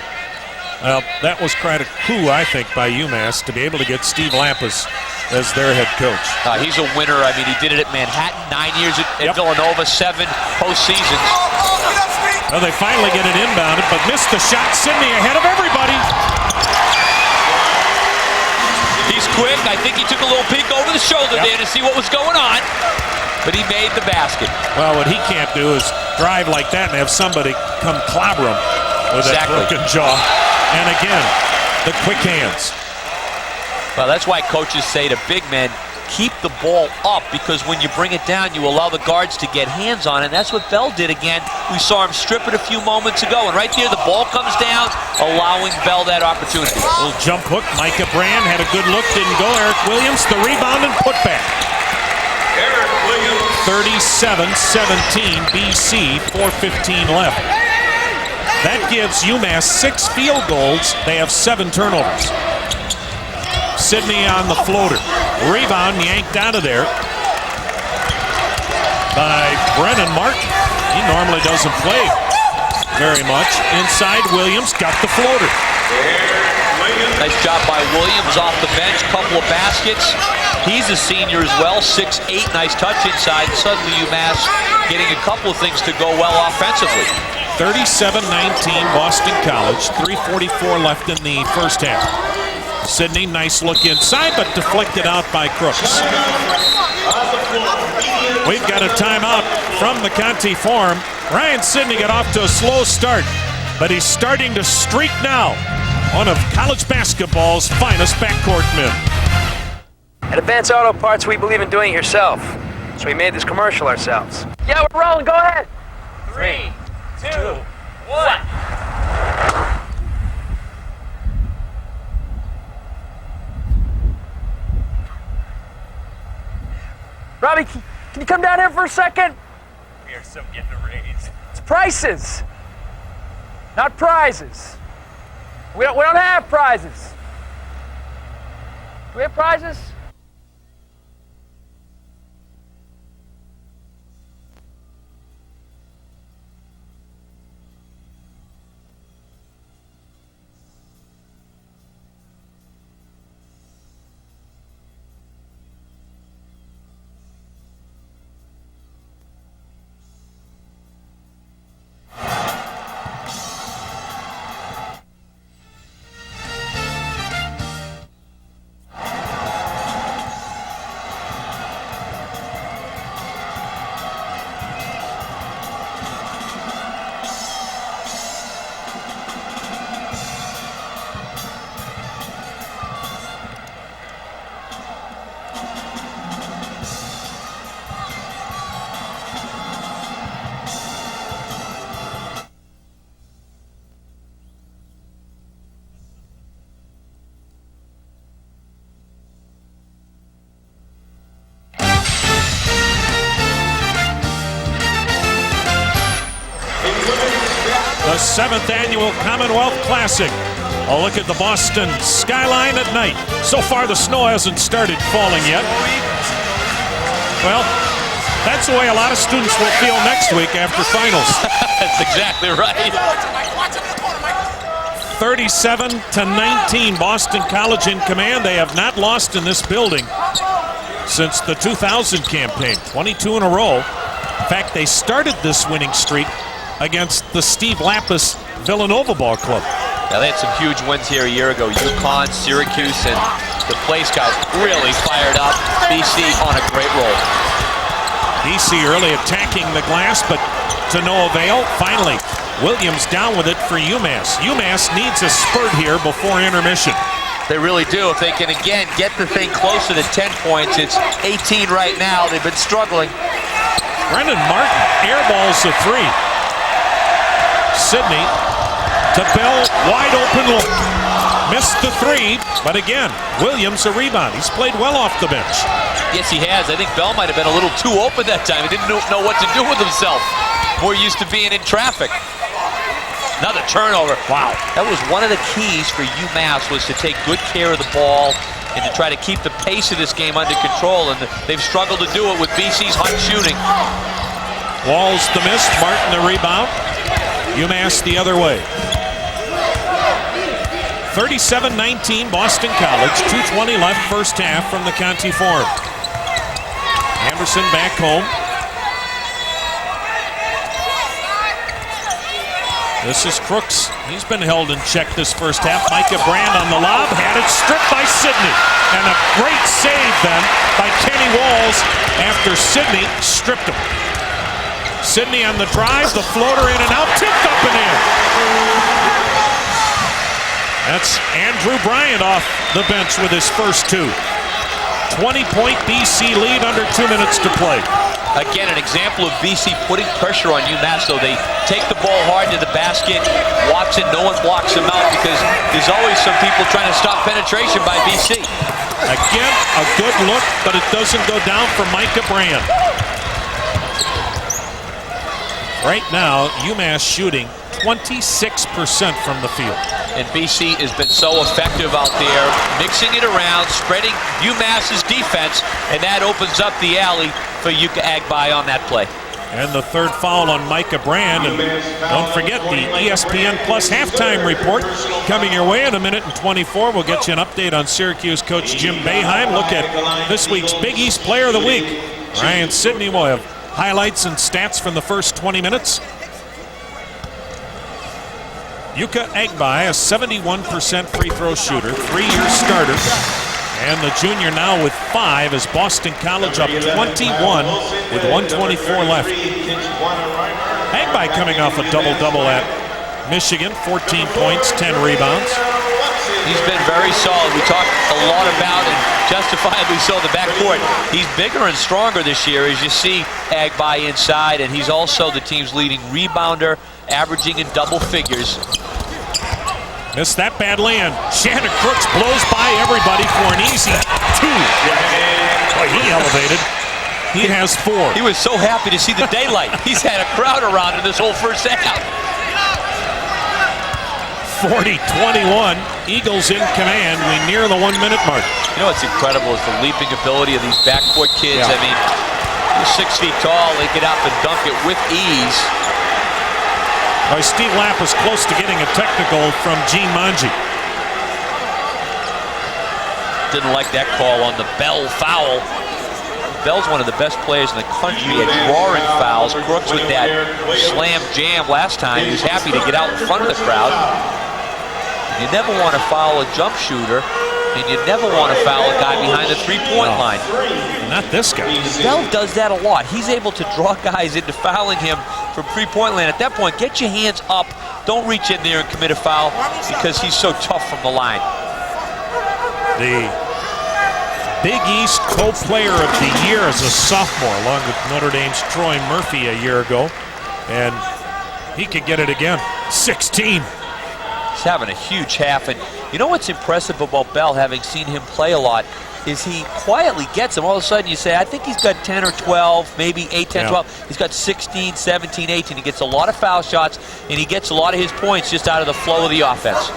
Well, that was quite a coup, I think, by UMass to be able to get Steve Lapis as their head coach. He's a winner. I mean, he did it at Manhattan, 9 years at Villanova, 7 postseasons. Well, they finally get it inbounded, but missed the shot. Sidney ahead of everybody. He's quick. I think he took a little peek over the shoulder there to see what was going on, but he made the basket. Well, what he can't do is drive like that and have somebody come clobber him with that broken jaw. And again, the quick hands. Well, that's why coaches say to big men, keep the ball up, because when you bring it down, you allow the guards to get hands on it. And that's what Bell did again. We saw him strip it a few moments ago. And right there, the ball comes down, allowing Bell that opportunity. Little jump hook. Micah Brand had a good look, didn't go. Eric Williams, the rebound and putback. 37-17 BC, 4:15 left. That gives UMass 6 field goals. They have 7 turnovers. Sidney on the floater. Rebound yanked out of there by Brennan Martin. He normally doesn't play very much. Inside, Williams got the floater. Nice job by Williams off the bench. Couple of baskets. He's a senior as well, 6'8". Nice touch inside. Suddenly UMass getting a couple of things to go well offensively. 37-19 Boston College. 3:44 left in the first half. Sidney, nice look inside, but deflected out by Crooks. We've got a timeout from the Conti Forum. Ryan Sidney got off to a slow start, but he's starting to streak now. One of college basketball's finest backcourt men. At Advanced Auto Parts, we believe in doing it yourself. So we made this commercial ourselves. Yeah, we're rolling. Go ahead. 3, 2, 1. Robbie, can you come down here for a second? We are so getting a raise. It's prices, not prizes. We don't have prizes. Do we have prizes? The 7th annual Commonwealth Classic. A look at the Boston skyline at night. So far, the snow hasn't started falling yet. Well, that's the way a lot of students will feel next week after finals. That's exactly right. 37-19, Boston College in command. They have not lost in this building since the 2000 campaign, 22 in a row. In fact, they started this winning streak against the Steve Lapis Villanova Ball Club. Now, they had some huge wins here a year ago. UConn, Syracuse, and the place got really fired up. BC on a great roll. BC early attacking the glass, but to no avail. Finally, Williams down with it for UMass. UMass needs a spurt here before intermission. They really do. If they can, again, get the thing closer to 10 points, it's 18 right now. They've been struggling. Brendan Martin airballs the three. Sidney to Bell, wide open look. Missed the three, but again, Williams a rebound. He's played well off the bench. Yes, he has. I think Bell might have been a little too open that time. He didn't know what to do with himself. More used to being in traffic. Another turnover. Wow. That was one of the keys for UMass, was to take good care of the ball and to try to keep the pace of this game under control, and they've struggled to do it with BC's hot shooting. Walls the miss, Martin the rebound. UMass the other way. 37-19 Boston College, 2:20 left first half from the Conti Forum. Anderson back home. This is Crooks. He's been held in check this first half. Micah Brand on the lob, had it stripped by Sidney. And a great save then by Kenny Walls after Sidney stripped him. Sidney on the drive, the floater in and out, tipped up and in. That's Andrew Bryant off the bench with his first two. 20-point BC lead under 2 minutes to play. Again, an example of BC putting pressure on UMass, though. They take the ball hard to the basket. Watson, no one blocks him out because there's always some people trying to stop penetration by BC. Again, a good look, but it doesn't go down for Micah Brand. Right now, UMass shooting 26% from the field. And BC has been so effective out there, mixing it around, spreading UMass's defense, and that opens up the alley for Yuka Agbai on that play. And the third foul on Micah Brand. And don't forget the ESPN Plus halftime report coming your way in a minute and 24. We'll get you an update on Syracuse coach Jim Boeheim. Look at this week's Big East Player of the Week. Ryan Sidney will have highlights and stats from the first 20 minutes. Yuka Agbai, a 71% free throw shooter, 3-year starter. And the junior now with 5 as Boston College up 21 with 124 left. Agbai coming off a double-double at Michigan, 14 points, 10 rebounds. He's been very solid. We talked a lot about, and justifiably so, the backcourt. He's bigger and stronger this year, as you see Agbai inside, and he's also the team's leading rebounder, averaging in double figures. Missed that badly, and Shannon Crooks blows by everybody for an easy 2. Boy, he elevated. He has 4. He was so happy to see the daylight. He's had a crowd around him this whole first half. 40-21, Eagles in command. We near the 1-minute mark. You know what's incredible is the leaping ability of these backcourt kids. I mean, they're 6 feet tall. They get out and dunk it with ease. Steve Lapp was close to getting a technical from Gene Manji. Didn't like that call on the Bell foul. Bell's one of the best players in the country at drawing fouls. Crooks with that slam jam last time. He was happy to get out in front of the crowd. You never want to foul a jump shooter, and you never want to foul a guy behind the three-point line. Not this guy. Bell does that a lot. He's able to draw guys into fouling him from three-point land. At that point, get your hands up. Don't reach in there and commit a foul because he's so tough from the line. The Big East Co-Player of the Year as a sophomore, along with Notre Dame's Troy Murphy a year ago. And he could get it again. 16. He's having a huge half. And you know what's impressive about Bell, having seen him play a lot, is he quietly gets them. All of a sudden you say, I think he's got 10 or 12, maybe 8, 10, 12. He's got 16, 17, 18. He gets a lot of foul shots, and he gets a lot of his points just out of the flow of the offense.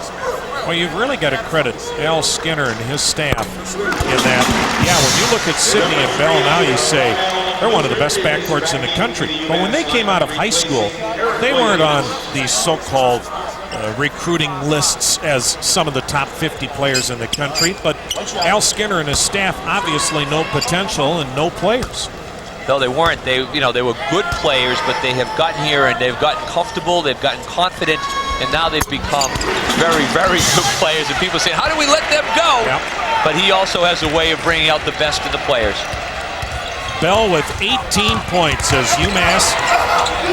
Well, you've really got to credit Al Skinner and his staff in that. Yeah, when you look at Sidney and Bell now, you say they're one of the best backcourts in the country. But when they came out of high school, they weren't on these so-called recruiting lists as some of the top 50 players in the country. But Al Skinner and his staff obviously know potential and know players. No, they weren't. They were good players, but they have gotten here and they've gotten comfortable, they've gotten confident, and now they've become very, very good players. And people say, how do we let them go? Yep. But he also has a way of bringing out the best in the players. Bell with 18 points as UMass,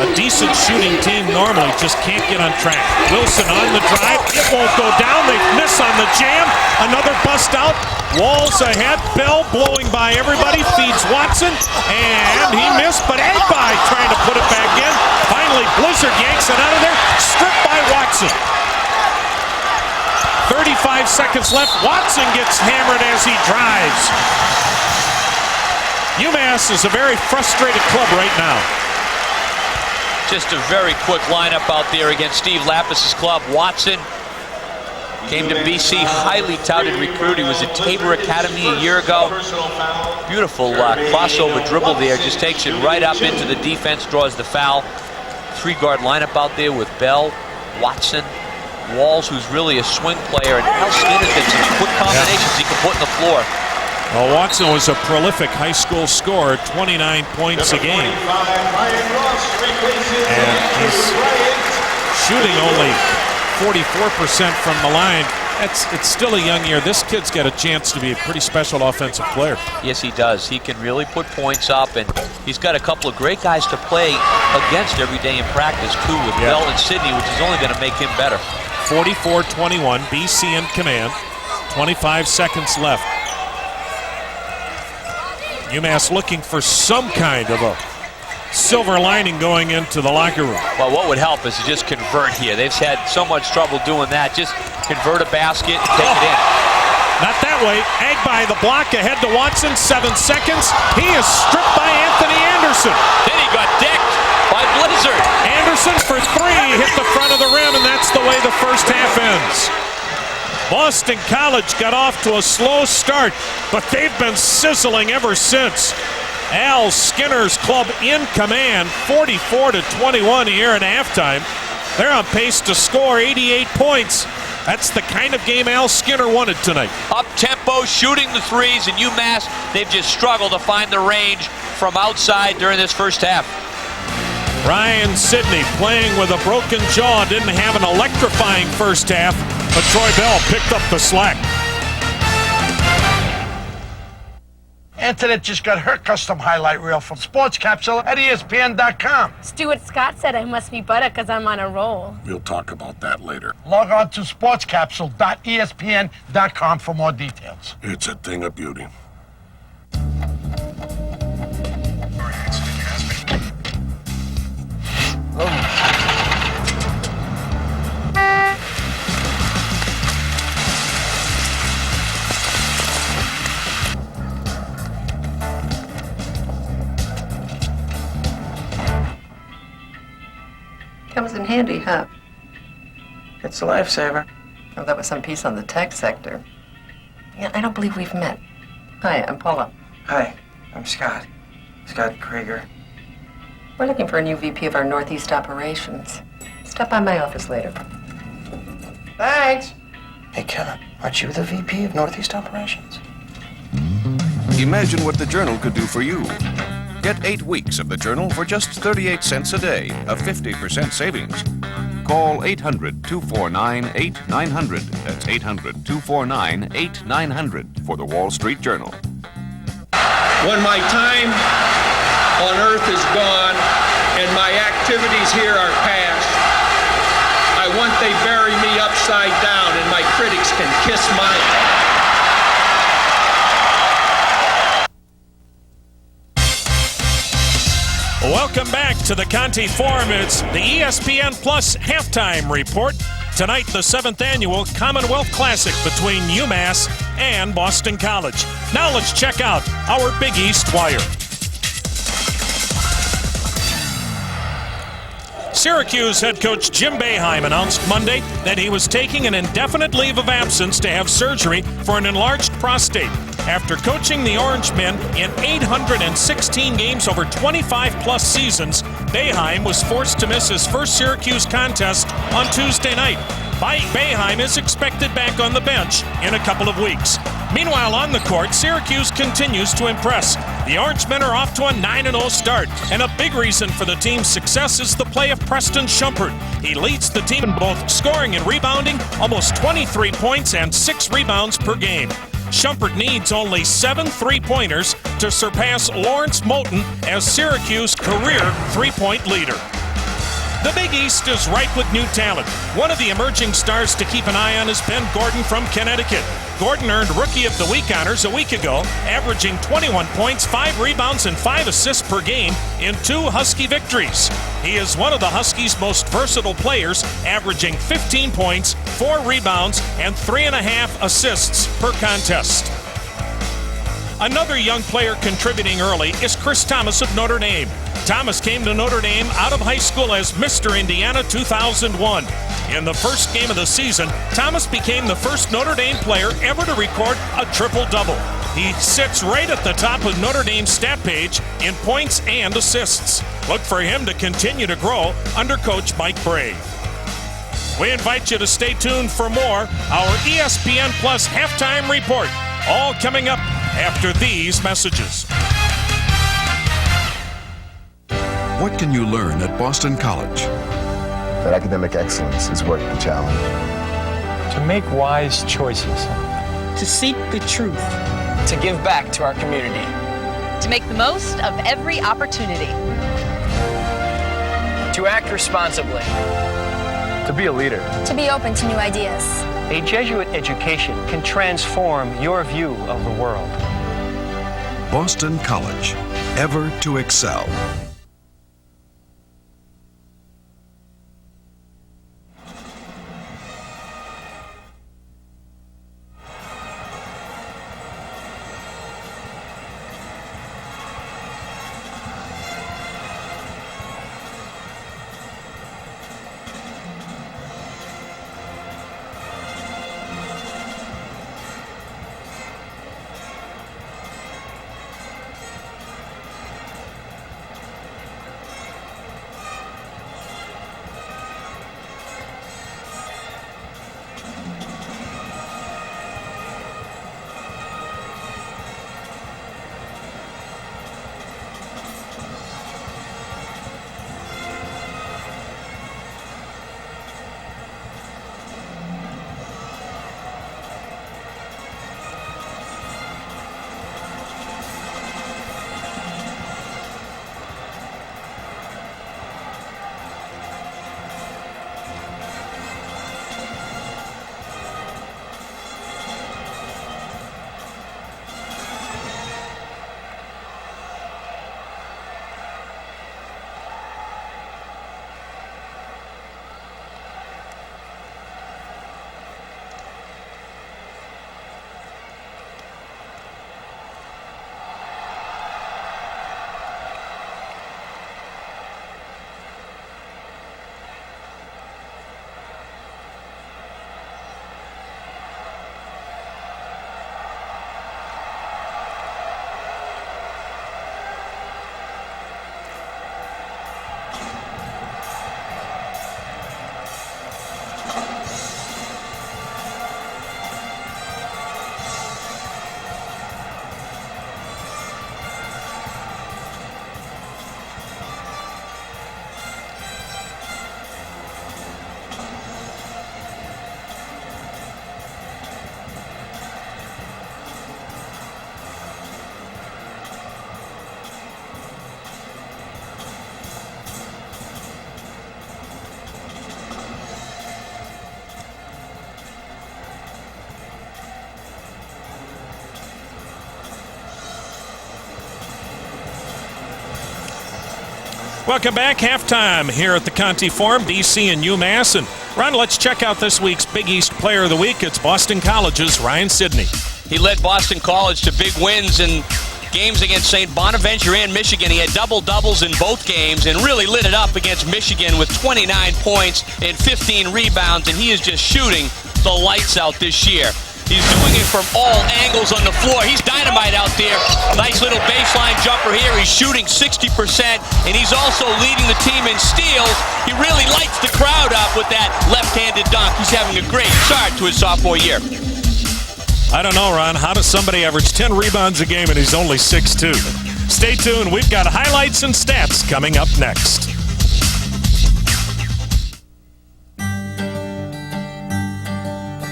a decent shooting team normally, just can't get on track. Wilson on the drive. It won't go down. They miss on the jam. Another bust out. Walls ahead. Bell blowing by everybody. Feeds Watson. And he missed, but Agbai trying to put it back in. Finally, Blizzard yanks it out of there. Stripped by Watson. 35 seconds left. Watson gets hammered as he drives. UMass is a very frustrated club right now. Just a very quick lineup out there against Steve Lappis's club. Watson came to BC, highly touted recruit. He was at Tabor Academy a year ago. Beautiful crossover dribble there. Just takes it right up into the defense, draws the foul. Three-guard lineup out there with Bell, Watson, Walls, who's really a swing player, and Al Skinner did some quick combinations he can put in the floor. Well, Watson was a prolific high school scorer, 29 points a game. And he's shooting only 44% from the line. It's still a young year. This kid's got a chance to be a pretty special offensive player. Yes, he does. He can really put points up, and he's got a couple of great guys to play against every day in practice, too, with Bell and Sidney, which is only going to make him better. 44-21, BC in command. 25 seconds left. UMass looking for some kind of a silver lining going into the locker room. Well, what would help is to just convert here. They've had so much trouble doing that. Just convert a basket and take it in. Not that way. Agbai the block ahead to Watson. 7 seconds. He is stripped by Anthony Anderson. Then he got decked by Blizzard. Anderson for three. Hit the front of the rim, and that's the way the first half ends. Boston College got off to a slow start, but they've been sizzling ever since. Al Skinner's club in command, 44-21 here at halftime. They're on pace to score 88 points. That's the kind of game Al Skinner wanted tonight. Up-tempo, shooting the threes, and UMass, they've just struggled to find the range from outside during this first half. Ryan Sidney playing with a broken jaw, didn't have an electrifying first half, but Troy Bell picked up the slack. Antoinette just got her custom highlight reel from Sports Capsule at ESPN.com. Stuart Scott said I must be butter because I'm on a roll. We'll talk about that later. Log on to sportscapsule.espn.com for more details. It's a thing of beauty. Comes in handy, huh? It's a lifesaver. Oh, that was some piece on the tech sector. Yeah, I don't believe we've met. Hi, I'm Paula. Hi, I'm Scott. Scott Krieger. We're looking for a new VP of our Northeast operations. Stop by my office later. Thanks. Hey, Kevin, aren't you the VP of Northeast operations? Imagine what the Journal could do for you. Get 8 weeks of the Journal for just 38 cents a day, a 50% savings. Call 800-249-8900. That's 800-249-8900 for the Wall Street Journal. When my time on Earth is gone and my activities here are past, I want they bury me upside down and my critics can kiss my ass. Welcome back to the Conti Forum. It's the ESPN Plus Halftime Report. Tonight, the 7th annual Commonwealth Classic between UMass and Boston College. Now let's check out our Big East Wire. Syracuse head coach Jim Boeheim announced Monday that he was taking an indefinite leave of absence to have surgery for an enlarged prostate. After coaching the Orange Men in 816 games over 25-plus seasons, Boeheim was forced to miss his first Syracuse contest on Tuesday night. Boeheim is expected back on the bench in a couple of weeks. Meanwhile, on the court, Syracuse continues to impress. The Orange Men are off to a 9-0 start, and a big reason for the team's success is the play of Preston Shumpert. He leads the team in both scoring and rebounding, almost 23 points and 6 rebounds per game. Shumpert needs only 7 3-pointers to surpass Lawrence Moten as Syracuse career 3-point leader. The Big East is ripe with new talent. One of the emerging stars to keep an eye on is Ben Gordon from Connecticut. Gordon earned Rookie of the Week honors a week ago, averaging 21 points, 5 rebounds, and 5 assists per game in 2 Husky victories. He is one of the Huskies' most versatile players, averaging 15 points, 4 rebounds, and 3.5 assists per contest. Another young player contributing early is Chris Thomas of Notre Dame. Thomas came to Notre Dame out of high school as Mr. Indiana 2001. In the first game of the season, Thomas became the first Notre Dame player ever to record a triple-double. He sits right at the top of Notre Dame's stat page in points and assists. Look for him to continue to grow under Coach Mike Brey. We invite you to stay tuned for more, our ESPN Plus halftime report, all coming up after these messages. What can you learn at Boston College? That academic excellence is worth the challenge. To make wise choices. To seek the truth. To give back to our community. To make the most of every opportunity. To act responsibly. To be a leader. To be open to new ideas. A Jesuit education can transform your view of the world. Boston College, ever to excel. Welcome back. Halftime here at the Conti Forum, BC and Umass. And Ron, let's check out this week's Big East Player of the Week. It's Boston College's Ryan Sidney. He led Boston College to big wins in games against St. Bonaventure and Michigan. He had double-doubles in both games and really lit it up against Michigan with 29 points and 15 rebounds, and he is just shooting the lights out this year. He's doing it from all angles on the floor. He's dynamite out there. Nice little baseline jumper here. He's shooting 60%, and he's also leading the team in steals. He really lights the crowd up with that left-handed dunk. He's having a great start to his sophomore year. I don't know, Ron. How does somebody average 10 rebounds a game and he's only 6'2"? Stay tuned. We've got highlights and stats coming up next.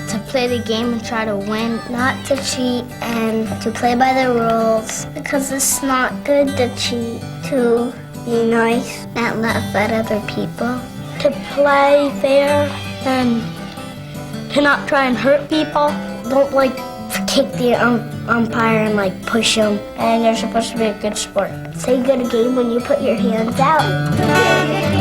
To play the game and try to win, not to cheat and to play by the rules, because it's not good to cheat, to be nice and laugh at other people, to play fair and to not try and hurt people. Don't kick the umpire and push him, and you're supposed to be a good sport. It's a good game when you put your hands out.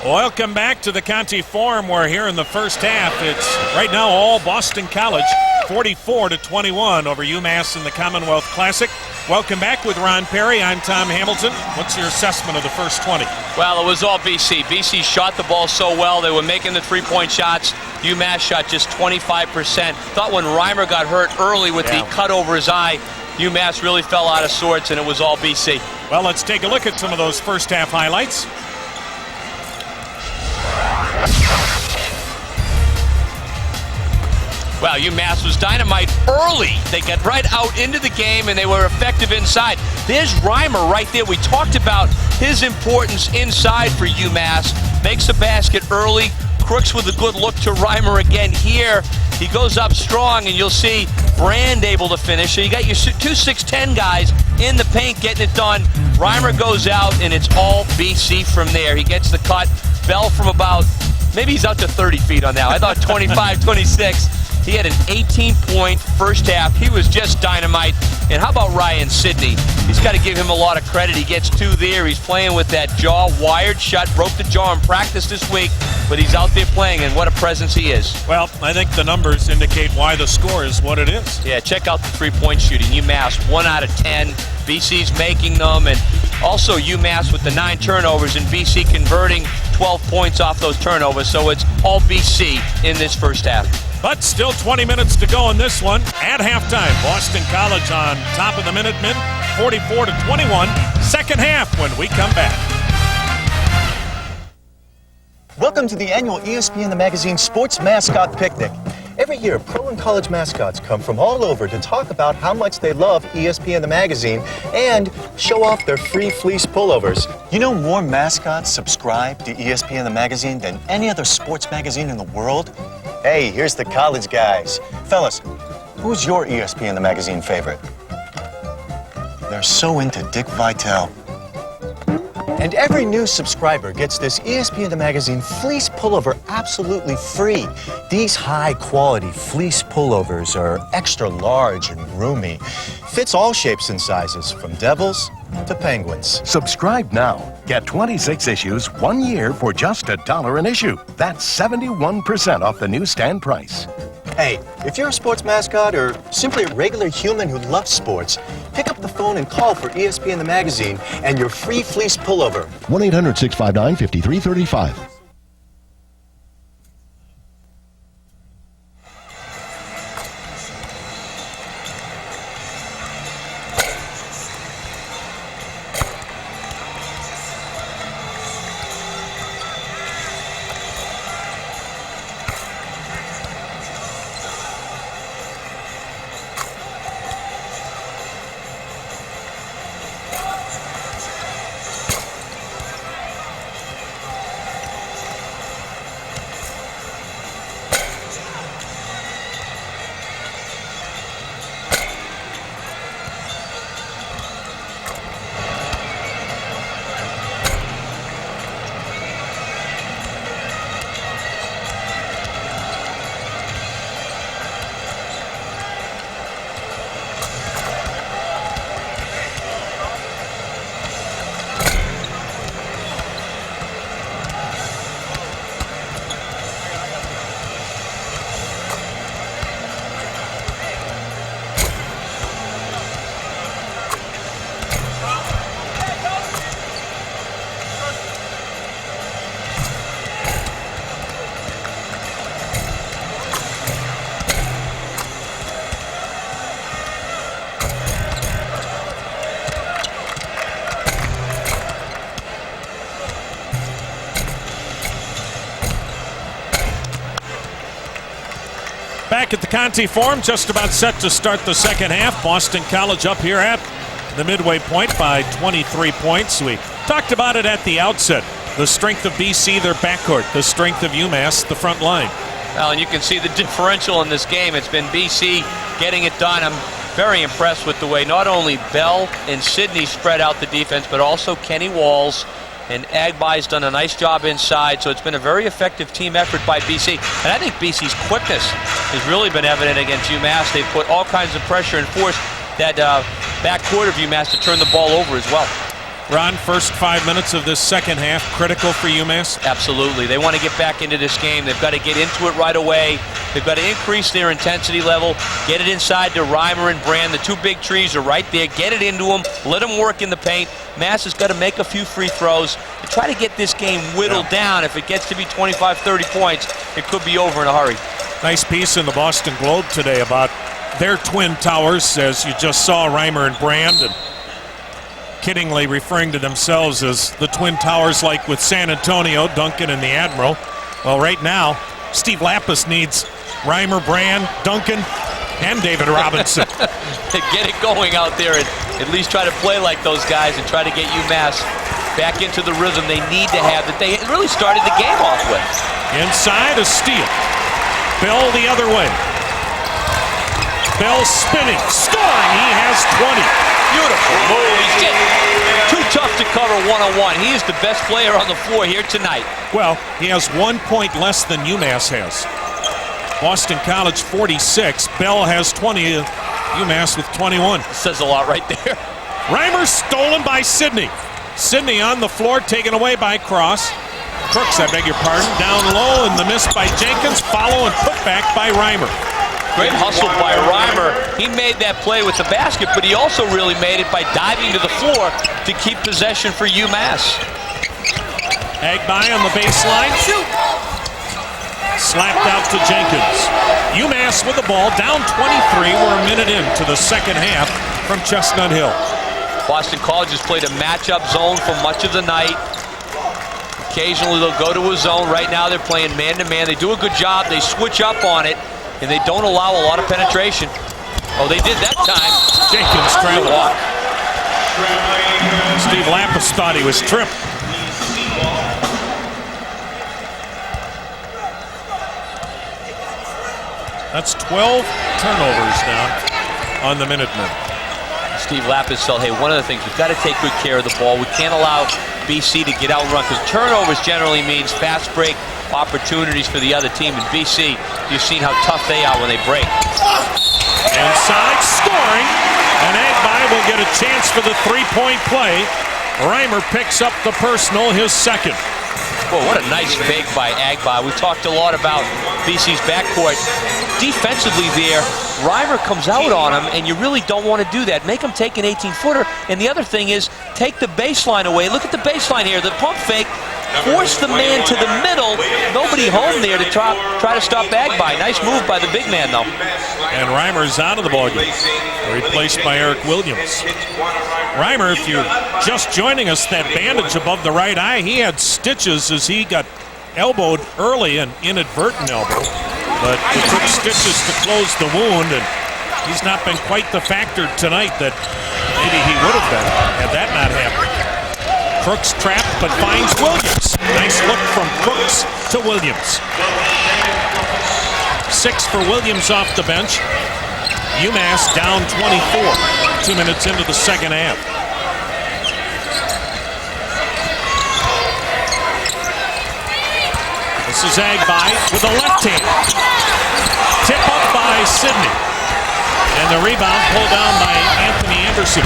Welcome back to the Conti Forum. We're here in the first half. It's right now all Boston College, 44-21 over Umass in the Commonwealth Classic. Welcome back with Ron Perry. I'm Tom Hamilton. What's your assessment of the first 20? Well, it was all BC. BC shot the ball so well. They were making the three-point shots. UMass shot just 25%. Thought when Reimer got hurt early with the cut over his eye, UMass really fell out of sorts, and it was all BC. Well, let's take a look at some of those first half highlights. Well, UMass was dynamite early. They got right out into the game, and they were effective inside. There's Reimer right there. We talked about his importance inside for UMass. Makes the basket early. Crooks with a good look to Reimer again here. He goes up strong, and you'll see Brand able to finish. So you got your 2 6'10" guys in the paint getting it done. Reimer goes out, and it's all BC from there. He gets the cut. Bell from about, maybe he's out to 30 feet on that. I thought 25, 26. He had an 18-point first half. He was just dynamite. And how about Ryan Sidney? He's got to give him a lot of credit. He gets 2 there. He's playing with that jaw wired shut. Broke the jaw in practice this week, but he's out there playing, and what a presence he is. Well, I think the numbers indicate why the score is what it is. Yeah, check out the three-point shooting. UMass 1 out of 10. BC's making them, and also UMass with the 9 turnovers, and BC converting 12 points off those turnovers. So it's all BC in this first half. But still 20 minutes to go in this one. At halftime, Boston College on top of the Minutemen, 44-21. Second half when we come back. Welcome to the annual ESPN the Magazine Sports Mascot Picnic. Every year, pro and college mascots come from all over to talk about how much they love ESPN the Magazine and show off their free fleece pullovers. You know, more mascots subscribe to ESPN the Magazine than any other sports magazine in the world. Hey, here's the college guys. Fellas, who's your ESPN the Magazine favorite? They're so into Dick Vitale. And every new subscriber gets this ESPN the Magazine fleece pullover absolutely free. These high-quality fleece pullovers are extra large and roomy. Fits all shapes and sizes, from Devils to Penguins. Subscribe now. Get 26 issues 1 year for just $1 an issue. That's 71% off the newsstand price. Hey, if you're a sports mascot or simply a regular human who loves sports, pick up the phone and call for ESPN the Magazine and your free fleece pullover. 1-800-659-5335. Back at the Conti Forum, just about set to start the second half. Boston College up here at the midway point by 23 points. We talked about it at the outset. The strength of BC, their backcourt. The strength of Umass, the front line. Well, and you can see the differential in this game. It's been BC getting it done. I'm very impressed with the way not only Bell and Sidney spread out the defense, but also Kenny Walls. And Agbai's done a nice job inside, so it's been a very effective team effort by BC. And I think BC's quickness has really been evident against UMass. They've put all kinds of pressure and forced that backcourt of UMass to turn the ball over as well. Ron, first 5 minutes of this second half, critical for UMass? Absolutely. They want to get back into this game. They've got to get into it right away. They've got to increase their intensity level, get it inside to Reimer and Brand. The two big trees are right there. Get it into them. Let them work in the paint. Mass has got to make a few free throws and try to get this game whittled down. If it gets to be 25, 30 points, it could be over in a hurry. Nice piece in the Boston Globe today about their twin towers, as you just saw, Reimer and Brand, and kiddingly referring to themselves as the Twin Towers like with San Antonio, Duncan, and the Admiral. Well, right now, Steve Lapis needs Reimer, Brand, Duncan, and David Robinson. To get it going out there and at least try to play like those guys and try to get UMass back into the rhythm they need to have that they really started the game off with. Inside, a steal. Bell the other way. Bell spinning, scoring. He has 20. Beautiful move. He's just too tough to cover one-on-one. He is the best player on the floor here tonight. Well, he has 1 point less than UMass has. Boston College 46. Bell has 20. UMass with 21. Says a lot right there. Reimer stolen by Sidney. Sidney on the floor, taken away by Cross. Crooks, I beg your pardon. Down low, and the miss by Jenkins. Follow and put back by Reimer. Great hustle by Reimer. He made that play with the basket, but he also really made it by diving to the floor to keep possession for UMass. Agbai on the baseline. Slapped out to Jenkins. UMass with the ball, down 23. We're a minute into the second half from Chestnut Hill. Boston College has played a matchup zone for much of the night. Occasionally they'll go to a zone. Right now they're playing man-to-man. They do a good job. They switch up on it, and they don't allow a lot of penetration. Oh, they did that time. Jenkins traveling. Steve Lapis thought he was tripped. That's 12 turnovers now on the Minutemen. Steve Lapis felt, hey, one of the things, we've got to take good care of the ball. We can't allow BC to get out and run, because turnovers generally means fast break opportunities for the other team. In BC, you've seen how tough they are when they break. Inside, scoring, and Agbai will get a chance for the three-point play. Reimer picks up the personal, his second. Well, what a nice fake by Agba. We talked a lot about BC's backcourt. Defensively there, Reimer comes out on him, and you really don't want to do that. Make him take an 18-footer. And the other thing is, take the baseline away. Look at the baseline here. The pump fake. Force the man to the middle. Nobody home there to try to stop Agba. Nice move by the big man, though. And Reimer's out of the ballgame, replaced by Eric Williams. Reimer, if you're just joining us, that bandage above the right eye, he had stitches as he got elbowed early, an inadvertent elbow. But it took stitches to close the wound, and he's not been quite the factor tonight that maybe he would have been had that not happened. Crooks trapped, but finds Williams. Nice look from Crooks to Williams. 6 for Williams off the bench. Umass down 24. 2 minutes into the second half. This is Agba with a left hand. Tip up by Sidney. And the rebound pulled down by Anthony Anderson.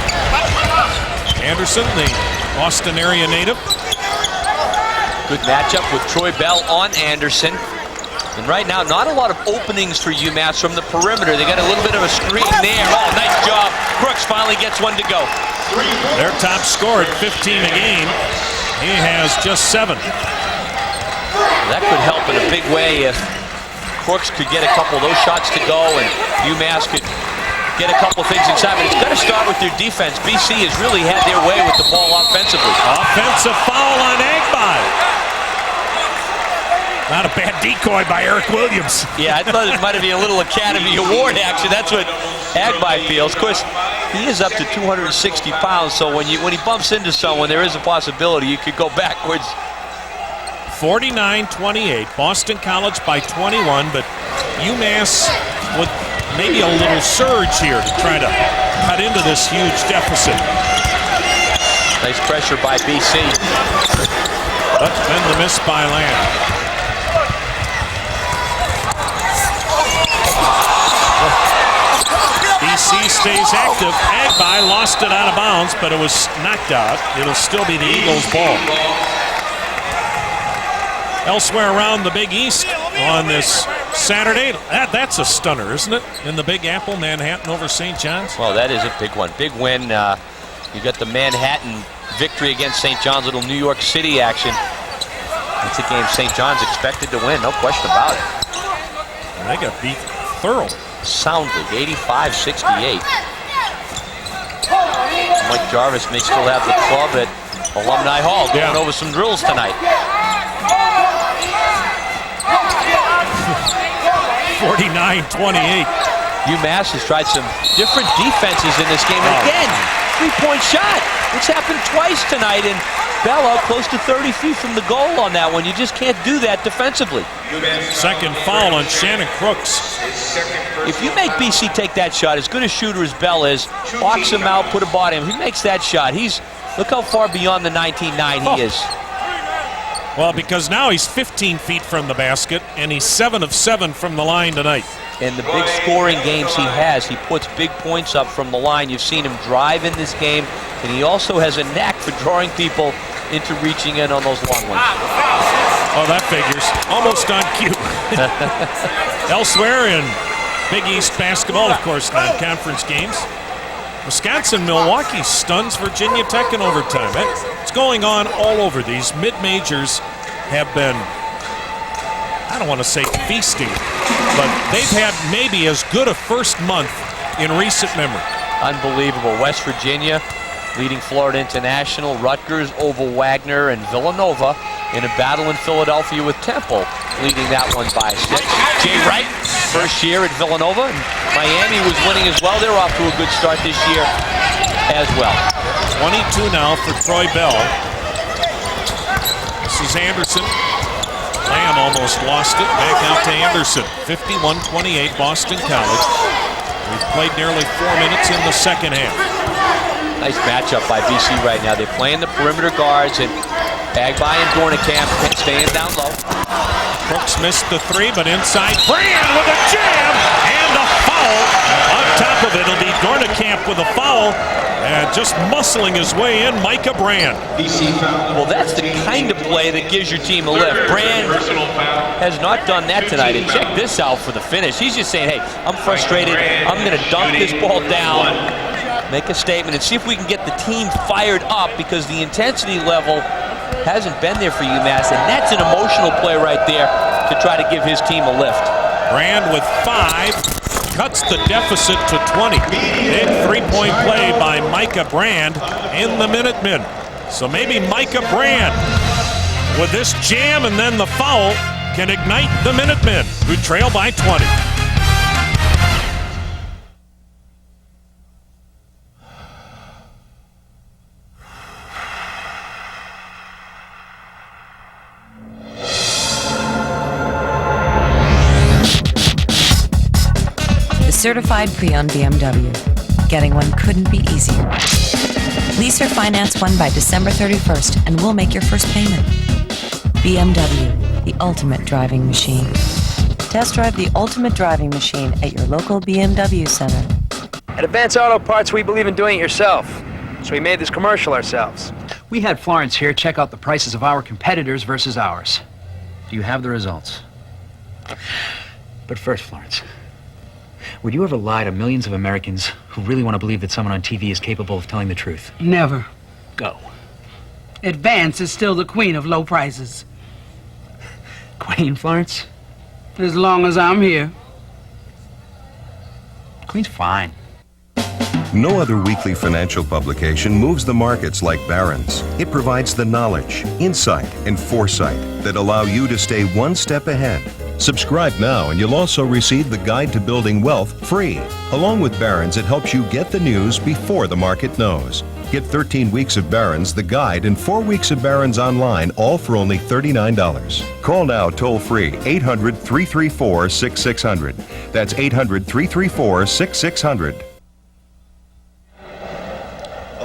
Anderson, the Boston area native. Good matchup with Troy Bell on Anderson. And right now, not a lot of openings for UMass from the perimeter. They got a little bit of a screen there. Oh, nice job. Crooks finally gets one to go. Their top scorer at 15 a game. He has just 7. That could help in a big way if Crooks could get a couple of those shots to go and UMass could get a couple of things inside. But it's got to start with their defense. BC has really had their way with the ball offensively. Offensive foul on Agba. Not a bad decoy by Eric Williams. Yeah, I thought it might have been a little Academy Award action. That's what Agba feels. Of course, he is up to 260 pounds, so when he bumps into someone, there is a possibility you could go backwards. 49-28. Boston College by 21, but UMass with maybe a little surge here to try to cut into this huge deficit. Nice pressure by BC. But then the miss by Lamb. BC stays active. Agba lost it out of bounds, but it was knocked out. It'll still be the Eagles' ball. Elsewhere around the Big East on this Saturday, that's a stunner, isn't it? In the Big Apple, Manhattan over St. John's. Well, that is a big one. Big win. You got the Manhattan victory against St. John's, little New York City action. That's a game St. John's expected to win, no question about it. And they got beat thoroughly. Soundly, 85-68. Mike Jarvis may still have the club at Alumni Hall going over some drills tonight. 49-28. UMass has tried some different defenses in this game. And again, three-point shot. It's happened twice tonight, and Bella close to 30 feet from the goal on that one. You just can't do that defensively. Second foul on Shannon Crooks. If you make BC take that shot, as good a shooter as Bell is, box him out, put a body on him. He makes that shot. Look how far beyond the 19-9 he is. Well, because now he's 15 feet from the basket, and he's 7 of 7 from the line tonight. And the big scoring games he has, he puts big points up from the line. You've seen him drive in this game, and he also has a knack for drawing people into reaching in on those long ones. Oh, that figures. Almost on cue. Elsewhere in Big East basketball, of course, non-conference games. Wisconsin-Milwaukee stuns Virginia Tech in overtime. It's going on all over. These mid-majors have been, I don't want to say feasting, but they've had maybe as good a first month in recent memory. Unbelievable. West Virginia leading Florida International, Rutgers over Wagner, and Villanova in a battle in Philadelphia with Temple, leading that one by 6. Jay Wright, first year at Villanova, and Miami was winning as well. They're off to a good start this year as well. 22 now for Troy Bell. This is Anderson. Lamb almost lost it. Back out to Anderson. 51-28 Boston College. We've played nearly 4 minutes in the second half. Nice matchup by BC right now. They're playing the perimeter guards, and Agba and Dornicamp staying down low. Crooks missed the 3, but inside Brand with a jam and a foul. On top of it, it'll be Dornicamp with a foul And just muscling his way in, Micah Brand. Well, that's the kind of play that gives your team a lift. Brand has not done that tonight. And check this out for the finish. He's just saying, hey, I'm frustrated. I'm going to dunk this ball down, make a statement, and see if we can get the team fired up, because the intensity level hasn't been there for UMass, and that's an emotional play right there to try to give his team a lift. Brand with 5. Cuts the deficit to 20. Big three-point play by Micah Brand in the Minutemen. So maybe Micah Brand, with this jam and then the foul, can ignite the Minutemen, who trail by 20. Certified pre-owned BMW. Getting one couldn't be easier. Lease or finance one by December 31st and we'll make your first payment. BMW, the ultimate driving machine. Test drive the ultimate driving machine at your local BMW center. At Advance Auto Parts, we believe in doing it yourself. So we made this commercial ourselves. We had Florence here check out the prices of our competitors versus ours. Do you have the results? But first, Florence, would you ever lie to millions of Americans who really want to believe that someone on TV is capable of telling the truth? Never. Go. Advance is still the queen of low prices. Queen, Florence? As long as I'm here. Queen's fine. No other weekly financial publication moves the markets like Barron's. It provides the knowledge, insight, and foresight that allow you to stay one step ahead. Subscribe now and you'll also receive the Guide to Building Wealth free. Along with Barron's, it helps you get the news before the market knows. Get 13 weeks of Barron's, the guide, and 4 weeks of Barron's online, all for only $39. Call now toll free 800-334-6600. That's 800-334-6600.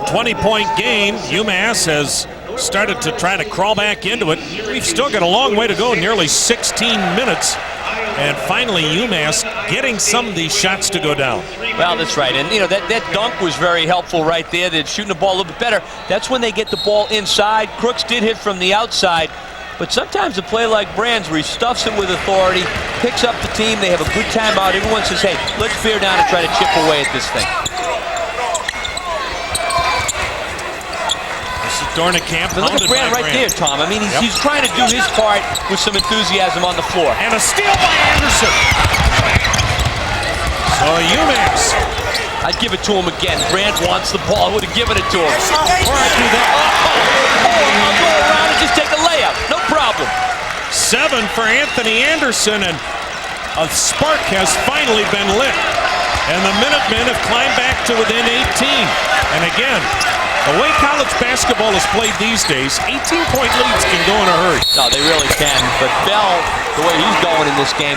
20-point game. UMass has started to try to crawl back into it. We've still got a long way to go, nearly 16 minutes. And finally, UMass getting some of these shots to go down. Well, that's right. And, you know, that dunk was very helpful right there. They're shooting the ball a little bit better. That's when they get the ball inside. Crooks did hit from the outside. But sometimes a play like Brand's, where he stuffs it with authority, picks up the team, they have a good timeout. Everyone says, hey, let's bear down and try to chip away at this thing. Dornicamp. Look at Brand right there, Tom. I mean, he's trying to do his part with some enthusiasm on the floor. And a steal by Anderson. So UMass. I'd give it to him again. Brand wants the ball. I would have given it to him. Or I'd do that. I'll go around and just take a layup. No problem. 7 for Anthony Anderson, and a spark has finally been lit. And the Minutemen have climbed back to within 18. And again, the way college basketball is played these days, 18-point leads can go in a hurry. No, they really can. But Bell, the way he's going in this game,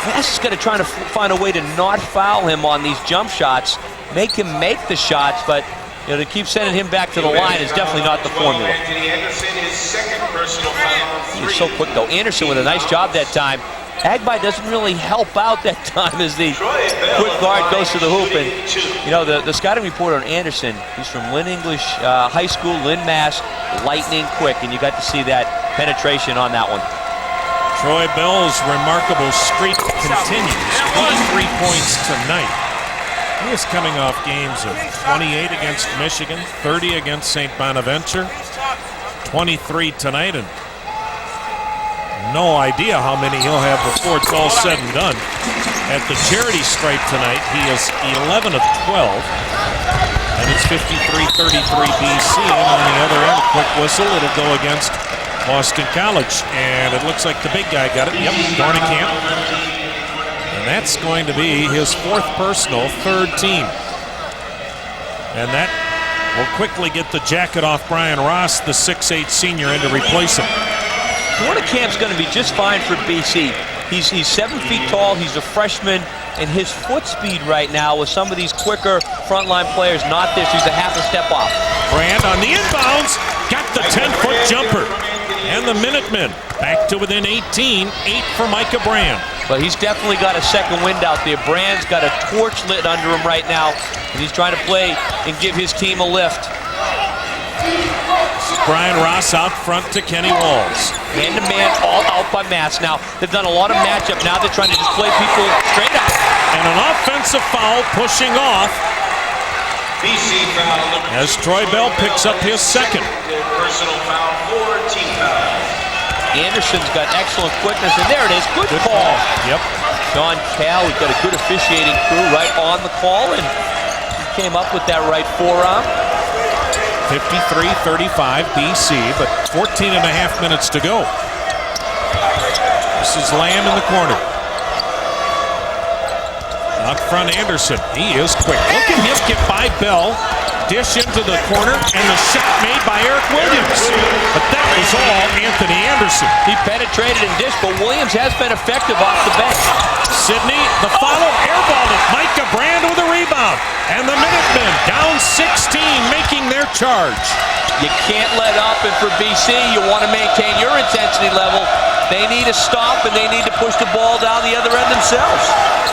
Mass is going to try to find a way to not foul him on these jump shots, make him make the shots, but you know, to keep sending him back to the line is definitely not the formula. He is so quick, though. Anderson with a nice job that time. Agbai doesn't really help out that time as the quick guard goes to the hoop. And, you know, the scouting report on Anderson, he's from Lynn English High School, Lynn, Mass, lightning quick, and you got to see that penetration on that one. Troy Bell's remarkable streak continues. 23 points tonight. He is coming off games of 28 against Michigan, 30 against St. Bonaventure, 23 tonight, and no idea how many he'll have before it's all said and done. At the charity stripe tonight, he is 11 of 12, and it's 53-33 BC. And on the other end, quick whistle, it'll go against Boston College, and it looks like the big guy got it. Yep, Dornicamp, and that's going to be his 4th personal, 3rd team, and that will quickly get the jacket off Brian Ross, the 6'8 senior, in to replace him. Dornicamp's going to be just fine for BC. He's 7 feet tall, he's a freshman, and his foot speed right now with some of these quicker frontline players not there, so he's a half a step off. Brand on the inbounds, got the 10-foot jumper. And the Minutemen back to within 18, 8 for Micah Brand. But he's definitely got a second wind out there. Brand's got a torch lit under him right now, and he's trying to play and give his team a lift. Brian Ross out front to Kenny Walls. Man-to-man, all out by Mass. Now, they've done a lot of matchup. Now they're trying to just play people straight out. And an offensive foul pushing off as Troy Bell picks up his second. Personal foul for team foul. Anderson's got excellent quickness, and there it is. Good call. Yep. John Cal, we've got a good officiating crew right on the call, and he came up with that right forearm. 53-35 BC, but 14 and a half minutes to go. This is Lamb in the corner. Out front, Anderson. He is quick. Look at him get by Bell. Dish into the corner, and the shot made by Eric Williams. But that was all Anthony Anderson. He penetrated and dished, but Williams has been effective off the bench. Sidney, the follow, airballed it. Micah Brand with a rebound. And the Minutemen down 16, making their charge. You can't let up, and for BC, you want to maintain your intensity level. They need to stop, and they need to push the ball down the other end themselves.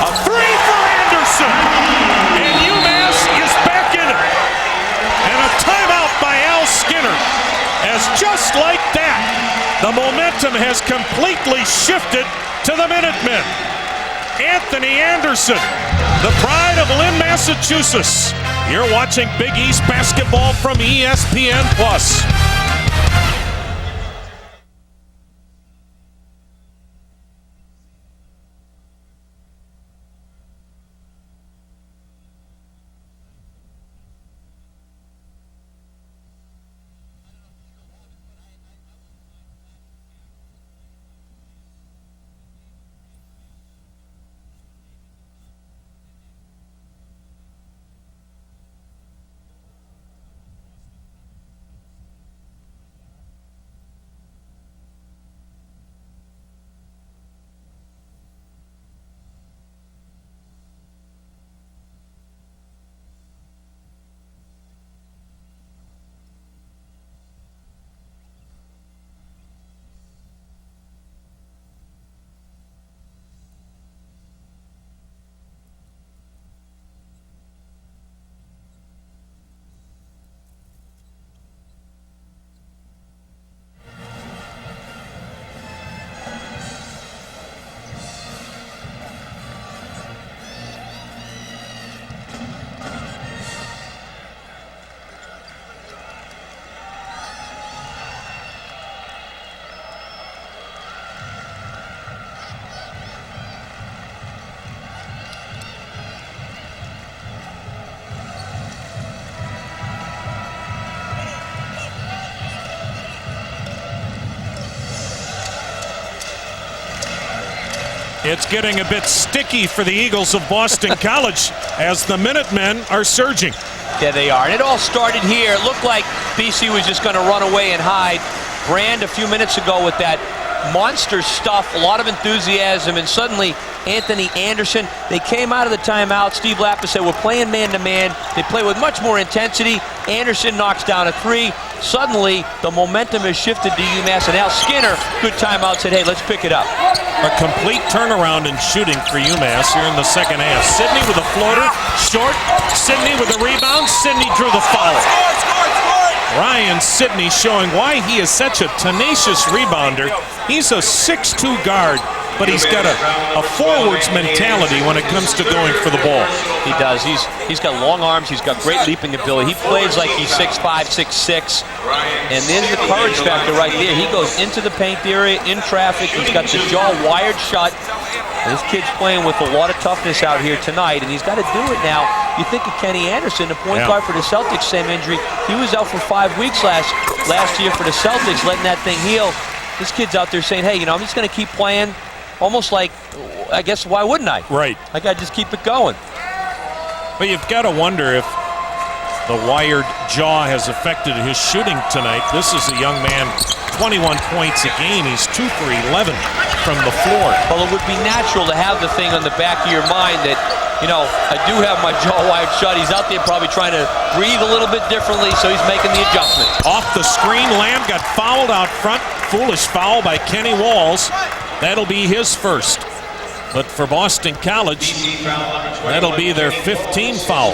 A three for Anderson. And Umass is back in it. And a timeout by Al Skinner. As just like that, the momentum has completely shifted to the Minutemen. Anthony Anderson, the pride of Lynn, Massachusetts. You're watching Big East basketball from ESPN+. It's getting a bit sticky for the Eagles of Boston College as the Minutemen are surging. Yeah, they are. And it all started here. It looked like BC was just going to run away and hide. Brand a few minutes ago with that monster stuff, a lot of enthusiasm, and suddenly Anthony Anderson, they came out of the timeout. Steve Lapis said, we're playing man-to-man. They play with much more intensity. Anderson knocks down a three. Suddenly, the momentum has shifted to UMass, and Al Skinner, good timeout, said, hey, let's pick it up. A complete turnaround in shooting for UMass here in the second half. Sidney with a floater, short. Sidney with a rebound. Sidney drew the foul. Ryan Sidney showing why he is such a tenacious rebounder. He's a 6'2" guard, but he's got a forwards mentality when it comes to going for the ball. He does. He's got long arms. He's got great leaping ability. He plays like he's 6'5", 6'6". And there's the courage factor right there. He goes into the paint area, in traffic. He's got the jaw wired shut. This kid's playing with a lot of toughness out here tonight, and he's got to do it now. You think of Kenny Anderson, the point guard for the Celtics, same injury. He was out for 5 weeks last year for the Celtics, letting that thing heal. This kid's out there saying, hey, you know, I'm just going to keep playing. Almost like, I guess, why wouldn't I? Right. I got to just keep it going. But you've got to wonder if the wired jaw has affected his shooting tonight. This is a young man, 21 points a game. He's 2 for 11 from the floor. Well, it would be natural to have the thing on the back of your mind that, you know, I do have my jaw wired shut. He's out there probably trying to breathe a little bit differently, so he's making the adjustment. Off the screen, Lamb got fouled out front. foolish foul by Kenny Walls. That'll be his first. But for Boston College, that'll be their 15th foul.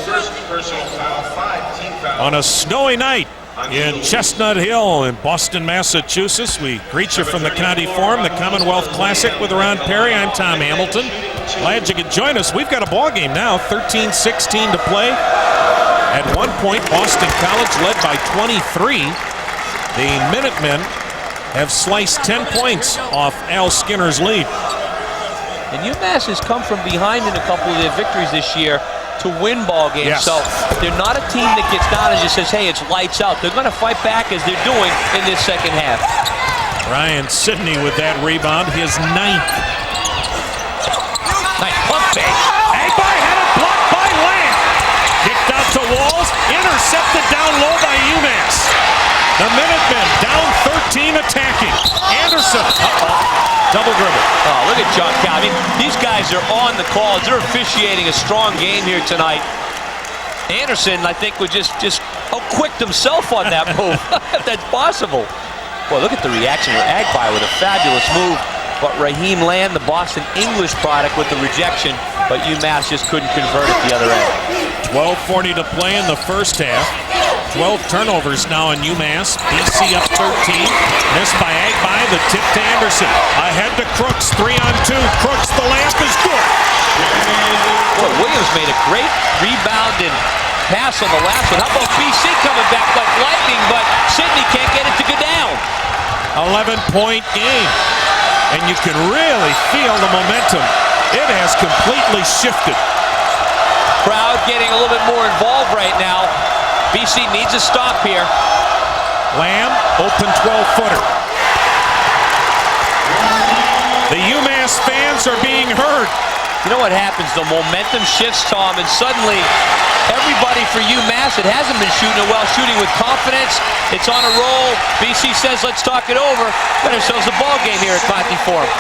On a snowy night in Chestnut Hill in Boston, Massachusetts, we greet you from the County Forum, the Commonwealth Classic with Ron Perry. I'm Tom Hamilton. Glad you could join us. We've got a ball game now, 13-16 to play. At one point, Boston College led by 23. The Minutemen have sliced 10 points off Al Skinner's lead. And UMass has come from behind in a couple of their victories this year to win ball games. Yes. So they're not a team that gets down and just says, hey, it's lights out. They're going to fight back as they're doing in this second half. Ryan Sidney with that rebound, his 9th. Nice pump fake. Agbai had it blocked by Lamb. Kicked out to Walls, intercepted down low by UMass. The Minutemen down 13 attacking. Anderson, double dribble. Oh, look at John Cal. I mean, these guys are on the calls. They're officiating a strong game here tonight. Anderson, I think, would just outquicked himself on that move, if that's possible. Boy, look at the reaction with Agbai with a fabulous move. But Raheem Land, the Boston English product, with the rejection. But UMass just couldn't convert at the other end. 12:40 to play in the first half. 12 turnovers now in UMass. BC up 13. Missed by Agbai. The tip to Anderson. Ahead to Crooks. 3-on-2. Crooks, the layup is good. Well, Williams made a great rebound and pass on the last one. How about BC coming back like lightning, but Sidney can't get it to go down. 11-point game. And you can really feel the momentum. It has completely shifted. Crowd getting a little bit more involved right now. BC needs a stop here. Lamb, open 12-footer. The UMass fans are being heard. You know what happens? The momentum shifts, Tom, and suddenly everybody for UMass that hasn't been shooting it well, shooting with confidence. It's on a roll. BC says, let's talk it over. Got ourselves a ball game here at Conti Forum.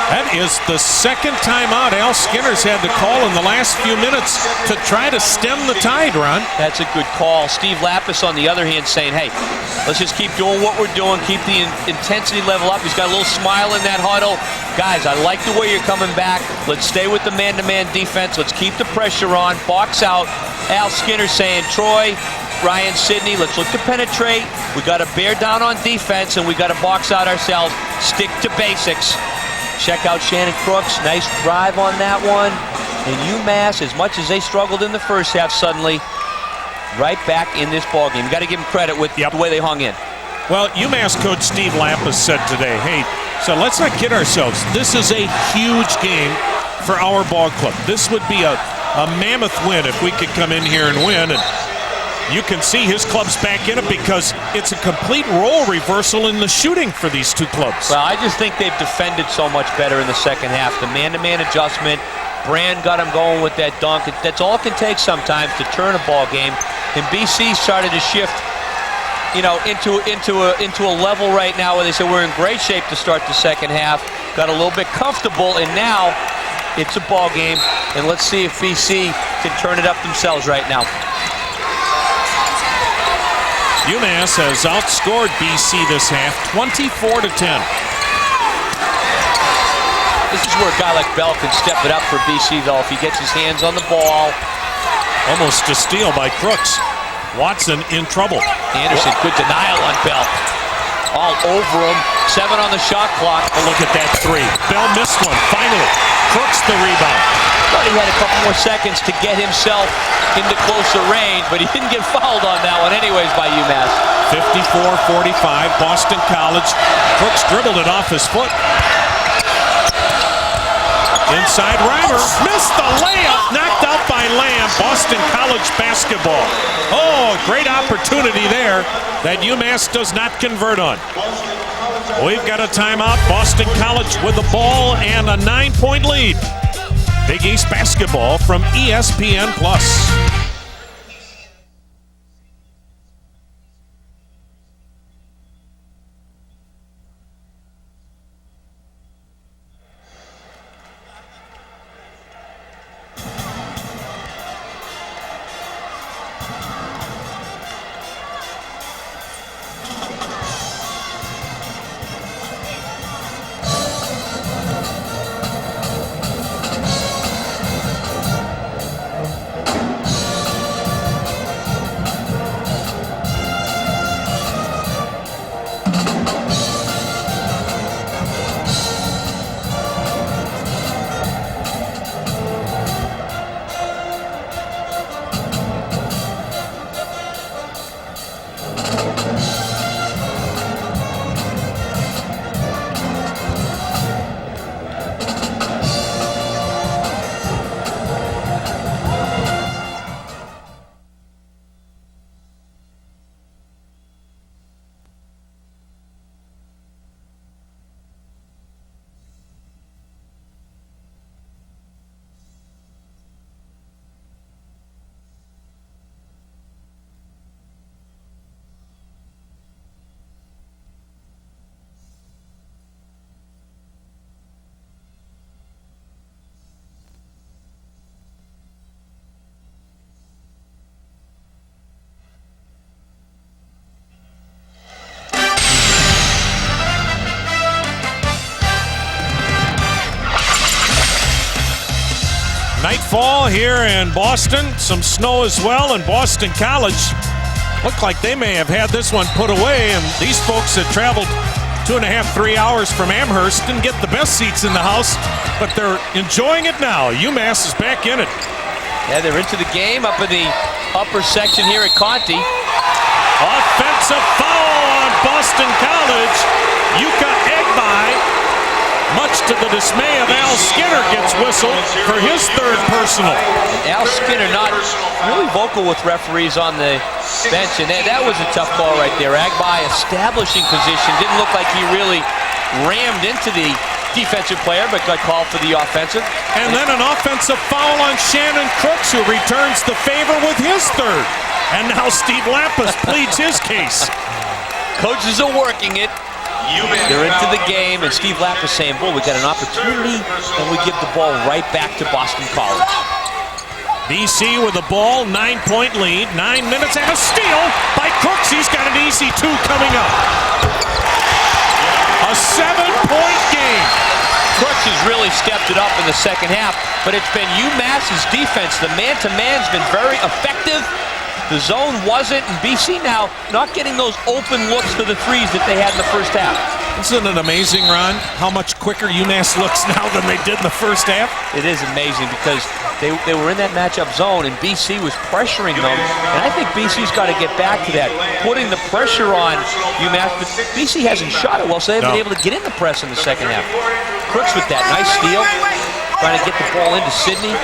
That is the second timeout Al Skinner's had to call in the last few minutes to try to stem the tide, Ron. That's a good call. Steve Lapis, on the other hand, saying, hey, let's just keep doing what we're doing, keep the intensity level up. He's got a little smile in that huddle. Guys, I like the way you're coming back. Let's stay with the man-to-man defense. Let's keep the pressure on. Box out. Al Skinner saying, Troy, Ryan Sidney, let's look to penetrate. We got to bear down on defense, and we got to box out ourselves. Stick to basics. Check out Shannon Crooks. Nice drive on that one. And UMass, as much as they struggled in the first half, suddenly right back in this ballgame. You got to give them credit with the way they hung in. Well, UMass coach Steve Lapis said today, hey, so let's not kid ourselves. This is a huge game for our ball club. This would be a mammoth win if we could come in here and win. And you can see his club's back in it because it's a complete role reversal in the shooting for these two clubs. Well, I just think they've defended so much better in the second half. The man-to-man adjustment, Brand got him going with that dunk. That's all it can take sometimes to turn a ball game. And BC started to shift, you know, into a level right now where they said we're in great shape to start the second half. Got a little bit comfortable, and now it's a ball game. And let's see if BC can turn it up themselves right now. UMass has outscored BC this half, 24-10. This is where a guy like Bell can step it up for BC, though, if he gets his hands on the ball. Almost a steal by Crooks. Watson in trouble. Anderson, good denial on Bell. All over him. 7 on the shot clock. Oh, look at that 3. Bell missed one, finally. Crooks the rebound. Thought he had a couple more seconds to get himself into closer range, but he didn't get fouled on that one anyways by UMass. 54-45, Boston College. Crooks dribbled it off his foot. Inside Reimer, missed the layup, knocked out by Lamb. Boston College basketball. Oh, great opportunity there that UMass does not convert on. We've got a timeout. Boston College with the ball and a 9-point lead. Big East basketball from ESPN+. fall here in Boston. Some snow as well, and Boston College looked like they may have had this one put away, and these folks that traveled 2.5, 3 hours from Amherst didn't get the best seats in the house, but they're enjoying it now. Umass is back in it. Yeah, they're into the game up in the upper section here at Conti. Offensive foul on Boston College. Yuka Egbai, much to the dismay of Al Skinner, gets whistled for his third personal. Al Skinner not really vocal with referees on the bench, and that was a tough call right there. Egbai establishing position. Didn't look like he really rammed into the defensive player, but got called for the offensive. And then an offensive foul on Shannon Crooks, who returns the favor with his third. And now Steve Lapis pleads his case. Coaches are working it. They're into the game, and Steve Lapis saying, "Boy, we got an opportunity, and we give the ball right back to Boston College." BC with the ball, 9-point lead, 9 minutes, and a steal by Crooks. He's got an easy 2 coming up. A 7-point game. Crooks has really stepped it up in the second half, but it's been UMass's defense. The man-to-man's been very effective. The zone wasn't, and BC now not getting those open looks for the threes that they had in the first half. Isn't it amazing, Ron, how much quicker UMass looks now than they did in the first half? It is amazing because they were in that matchup zone, and BC was pressuring them, and I think BC's got to get back to that, putting the pressure on UMass, but BC hasn't shot it well, so they haven't been able to get in the press in the second half. Crooks with that nice steal, trying to get the ball into Sidney.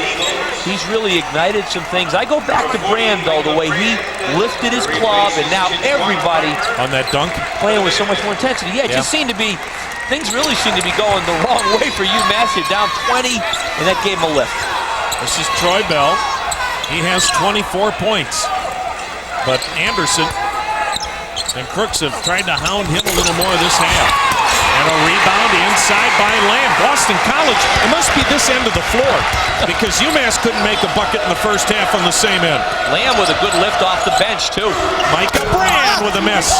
He's really ignited some things. I go back to Brand, though, the way he lifted his club, and now everybody on that dunk playing with so much more intensity. Yeah, it just seemed to be, things really seem to be going the wrong way for UMass. They're down 20, and that gave him a lift. This is Troy Bell. He has 24 points. But Anderson and Crooks have tried to hound him a little more this half. And a rebound inside by Lamb. Boston College, it must be this end of the floor because UMass couldn't make a bucket in the first half on the same end. Lamb with a good lift off the bench, too. Micah Brand with a miss.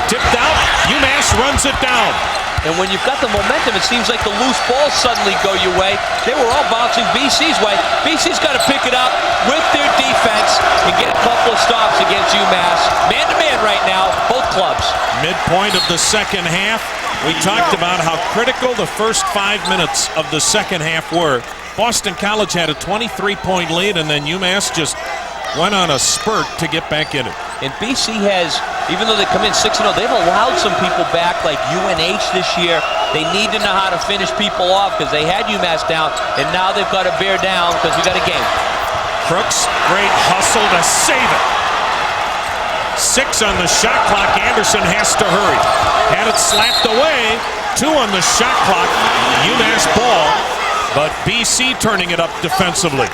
Tipped out, UMass runs it down. And when you've got the momentum, it seems like the loose balls suddenly go your way. They were all bouncing BC's way. BC's got to pick it up with their defense and get a couple of stops against UMass. Man-to-man right now, both clubs. Midpoint of the second half. We talked about how critical the first 5 minutes of the second half were. Boston College had a 23-point lead, and then UMass just went on a spurt to get back in it. And BC has, even though they come in 6-0, they've allowed some people back, like UNH this year. They need to know how to finish people off because they had UMass down, and now they've got to bear down because we got a game. Crooks, great hustle to save it. 6 on the shot clock. Anderson has to hurry. Had it slapped away. 2 on the shot clock. UMass ball, but BC turning it up defensively.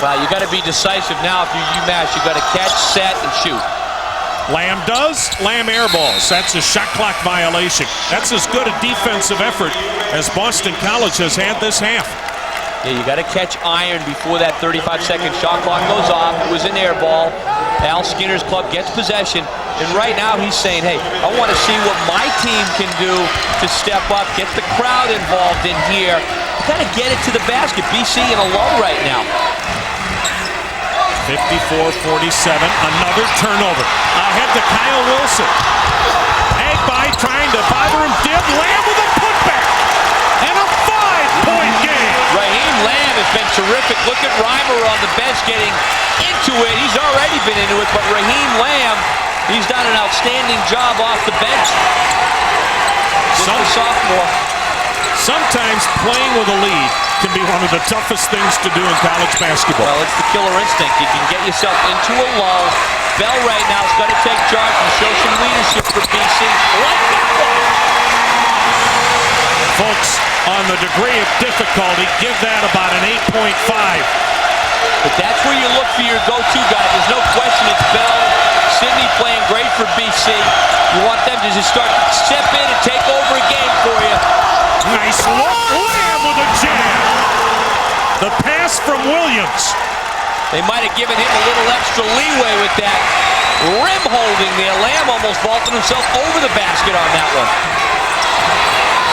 Well, you got to be decisive now if you're UMass. You got to catch, set, and shoot. Lamb does. Lamb airballs. That's a shot clock violation. That's as good a defensive effort as Boston College has had this half. Yeah, you got to catch iron before that 35-second shot clock goes off. It was an air ball. Al Skinner's club gets possession. And right now he's saying, hey, I want to see what my team can do to step up, get the crowd involved in here. Kind of get it to the basket. BC in a lull right now. 54-47, another turnover. Ahead to Kyle Wilson. Egbai trying to bother him. Lamb with a putback. And a 5-point game. Raheem Lamb has been terrific. Look at Reimer on the bench getting into it. He's already been into it, but Raheem Lamb, he's done an outstanding job off the bench. Sophomore. Sometimes playing with a lead can be one of the toughest things to do in college basketball. Well, it's the killer instinct. You can get yourself into a lull. Bell right now has got to take charge and show some leadership for BC. Like that one. Folks, on the degree of difficulty, give that about an 8.5. But that's where you look for your go-to guy. There's no question it's Bell. Sidney playing great for BC. You want them to just start to step in and take over a game for you. Nice look. Lamb with a jam. The pass from Williams. They might have given him a little extra leeway with that rim holding there. Lamb almost vaulted himself over the basket on that one.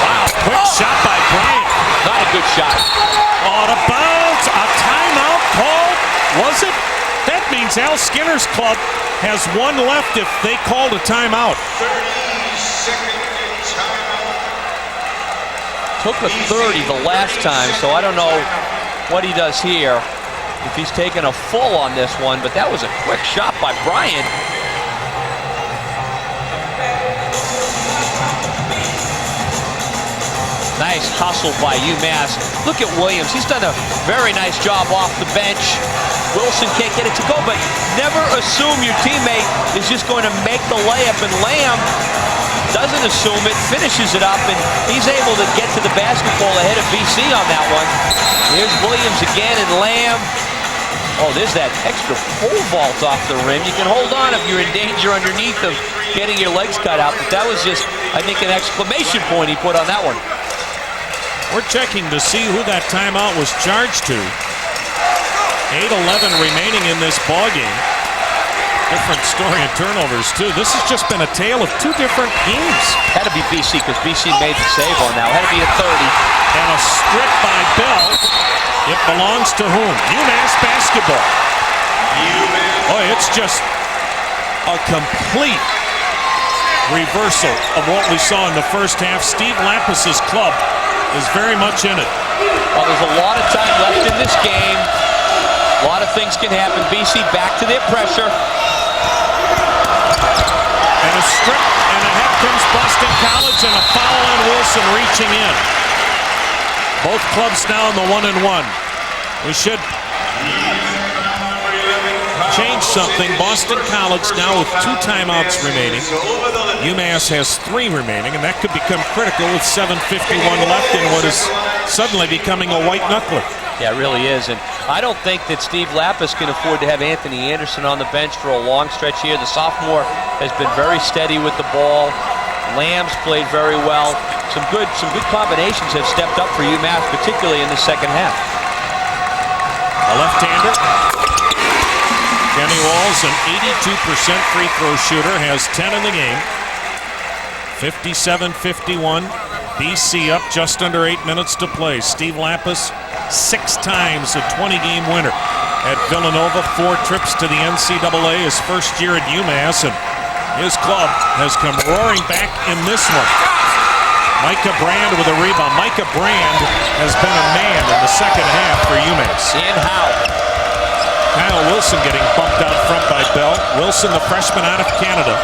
Wow, quick shot by Bryant. Not a good shot. On a bounce, a timeout call. Was it? That means Al Skinner's club has one left if they called a timeout. 30-second timeout. Took a 30 the last time, so I don't know what he does here. If he's taking a full on this one, but that was a quick shot by Bryant. Nice hustle by UMass. Look at Williams. He's done a very nice job off the bench. Wilson can't get it to go, but never assume your teammate is just going to make the layup, and Lamb doesn't assume it, finishes it up, and he's able to get to the basketball ahead of BC on that one. Here's Williams again, and Lamb. Oh, there's that extra pole vault off the rim. You can hold on if you're in danger underneath of getting your legs cut out, but that was just, I think, an exclamation point he put on that one. We're checking to see who that timeout was charged to. 8:11 remaining in this ballgame. Different story in turnovers, too. This has just been a tale of two different teams. Had to be BC, because BC made the save on that. Had to be a 30. And a strip by Bell. It belongs to whom? UMass basketball. Boy, it's just a complete reversal of what we saw in the first half. Steve Lappis's club is very much in it. Well, there's a lot of time left in this game. A lot of things can happen. BC back to their pressure. And a strip, and ahead comes Boston College, and a foul on Wilson reaching in. Both clubs now in the 1-and-1. We should change something. Boston College now with 2 timeouts remaining. UMass has 3 remaining, and that could become critical with 7:51 left in what is suddenly becoming a white knuckler. Yeah, it really is. And I don't think that Steve Lappis can afford to have Anthony Anderson on the bench for a long stretch here. The sophomore has been very steady with the ball. Lamb's played very well. Some good combinations have stepped up for UMass, particularly in the second half. A left-hander. Kenny Walls, an 82% free throw shooter, has 10 in the game. 57-51. BC up just under 8 minutes to play. Steve Lappis, 6 times a 20-game winner at Villanova. 4 trips to the NCAA his first year at UMass, and his club has come roaring back in this one. Micah Brand with a rebound. Micah Brand has been a man in the second half for UMass. And how? Kyle Wilson getting bumped out front by Bell. Wilson, the freshman out of Canada,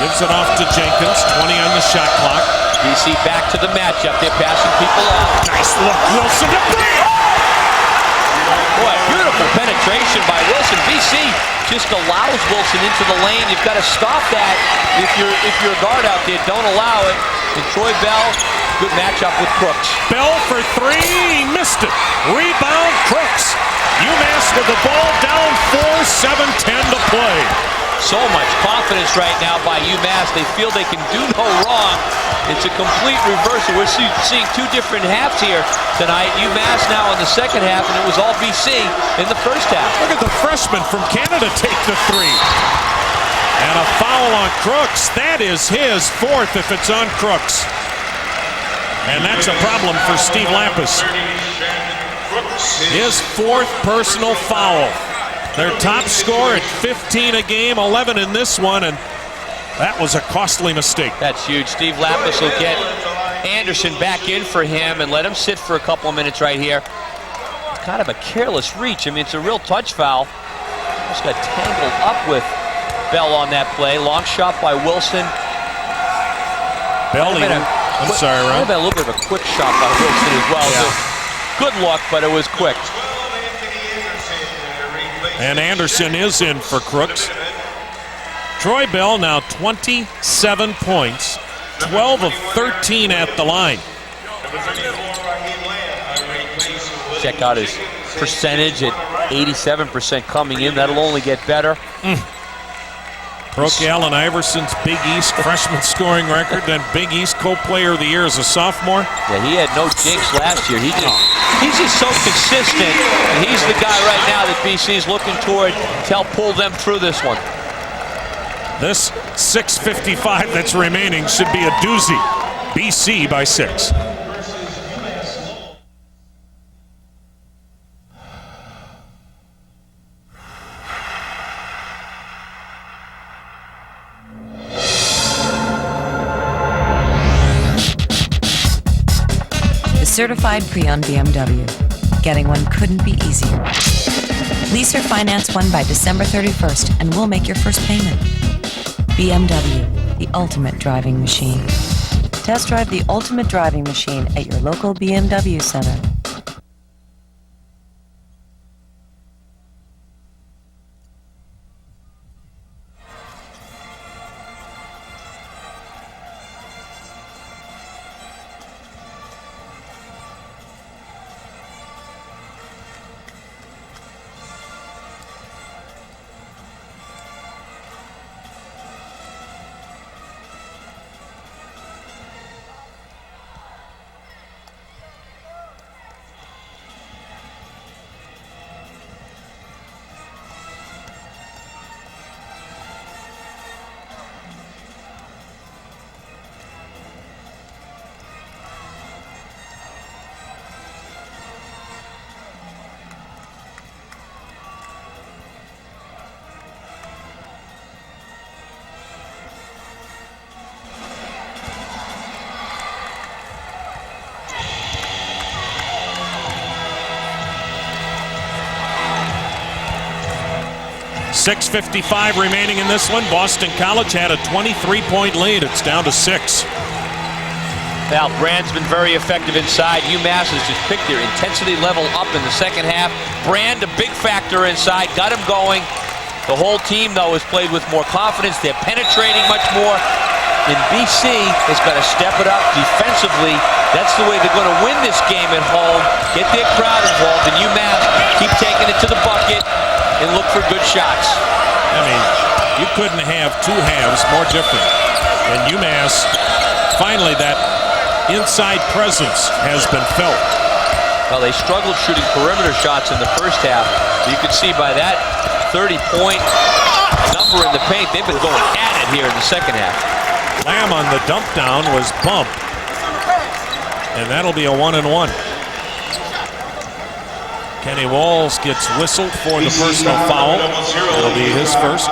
gives it off to Jenkins. 20 on the shot clock. BC back to the matchup. They're passing people off. Nice look, Wilson to Brand. Boy, beautiful penetration by Wilson. BC just allows Wilson into the lane. You've got to stop that if you're a guard out there. Don't allow it. And Troy Bell, good matchup with Crooks. Bell for 3, he missed it. Rebound, Crooks. UMass with the ball down 4, 7:10 to play. So much confidence right now by UMass. They feel they can do no wrong. It's a complete reversal. We're seeing 2 different halves here tonight. UMass now in the second half, and it was all BC in the first half. Look at the freshman from Canada take the 3. And a foul on Crooks. That is his 4th if it's on Crooks. And that's a problem for Steve Lappis. His 4th personal foul. Their top score at 15 a game, 11 in this one, and that was a costly mistake. That's huge. Steve Lappis will get Anderson back in for him and let him sit for a couple of minutes right here. Kind of a careless reach. I mean, it's a real touch foul. Just got tangled up with Bell on that play. Long shot by Wilson. Bell, I'm sorry, Ron. Might have been a little bit of a quick shot by Wilson as well. Yeah. Good luck, but it was quick. And Anderson is in for Crooks. Troy Bell now 27 points, 12 of 13 at the line. Check out his percentage at 87% coming in. That'll only get better. Broke Allen Iverson's Big East freshman scoring record, then Big East co-player of the year as a sophomore. Yeah, he had no jinx last year. He's just so consistent, and he's the guy right now that BC is looking toward to help pull them through this one. This 6:55 that's remaining should be a doozy. BC by 6. Certified pre-owned BMW. Getting one couldn't be easier. Lease or finance one by December 31st and we'll make your first payment. BMW, the ultimate driving machine. Test drive the ultimate driving machine at your local BMW center. .6:55 remaining in this one. Boston College had a 23-point lead. It's down to 6. Now, Brand's been very effective inside. Umass has just picked their intensity level up in the second half. Brand, a big factor inside, got him going. The whole team, though, has played with more confidence. They're penetrating much more. And BC has got to step it up defensively. That's the way they're going to win this game at home. Get their crowd involved, and UMass keep taking it to the bucket and look for good shots. I mean, you couldn't have two halves more different. And UMass, finally, that inside presence has been felt. Well, they struggled shooting perimeter shots in the first half. You can see by that 30-point number in the paint, they've been going at it here in the second half. Lamb on the dump down was bumped. And that'll be a 1-and-1. Kenny Walls gets whistled for the personal foul. It'll be his first.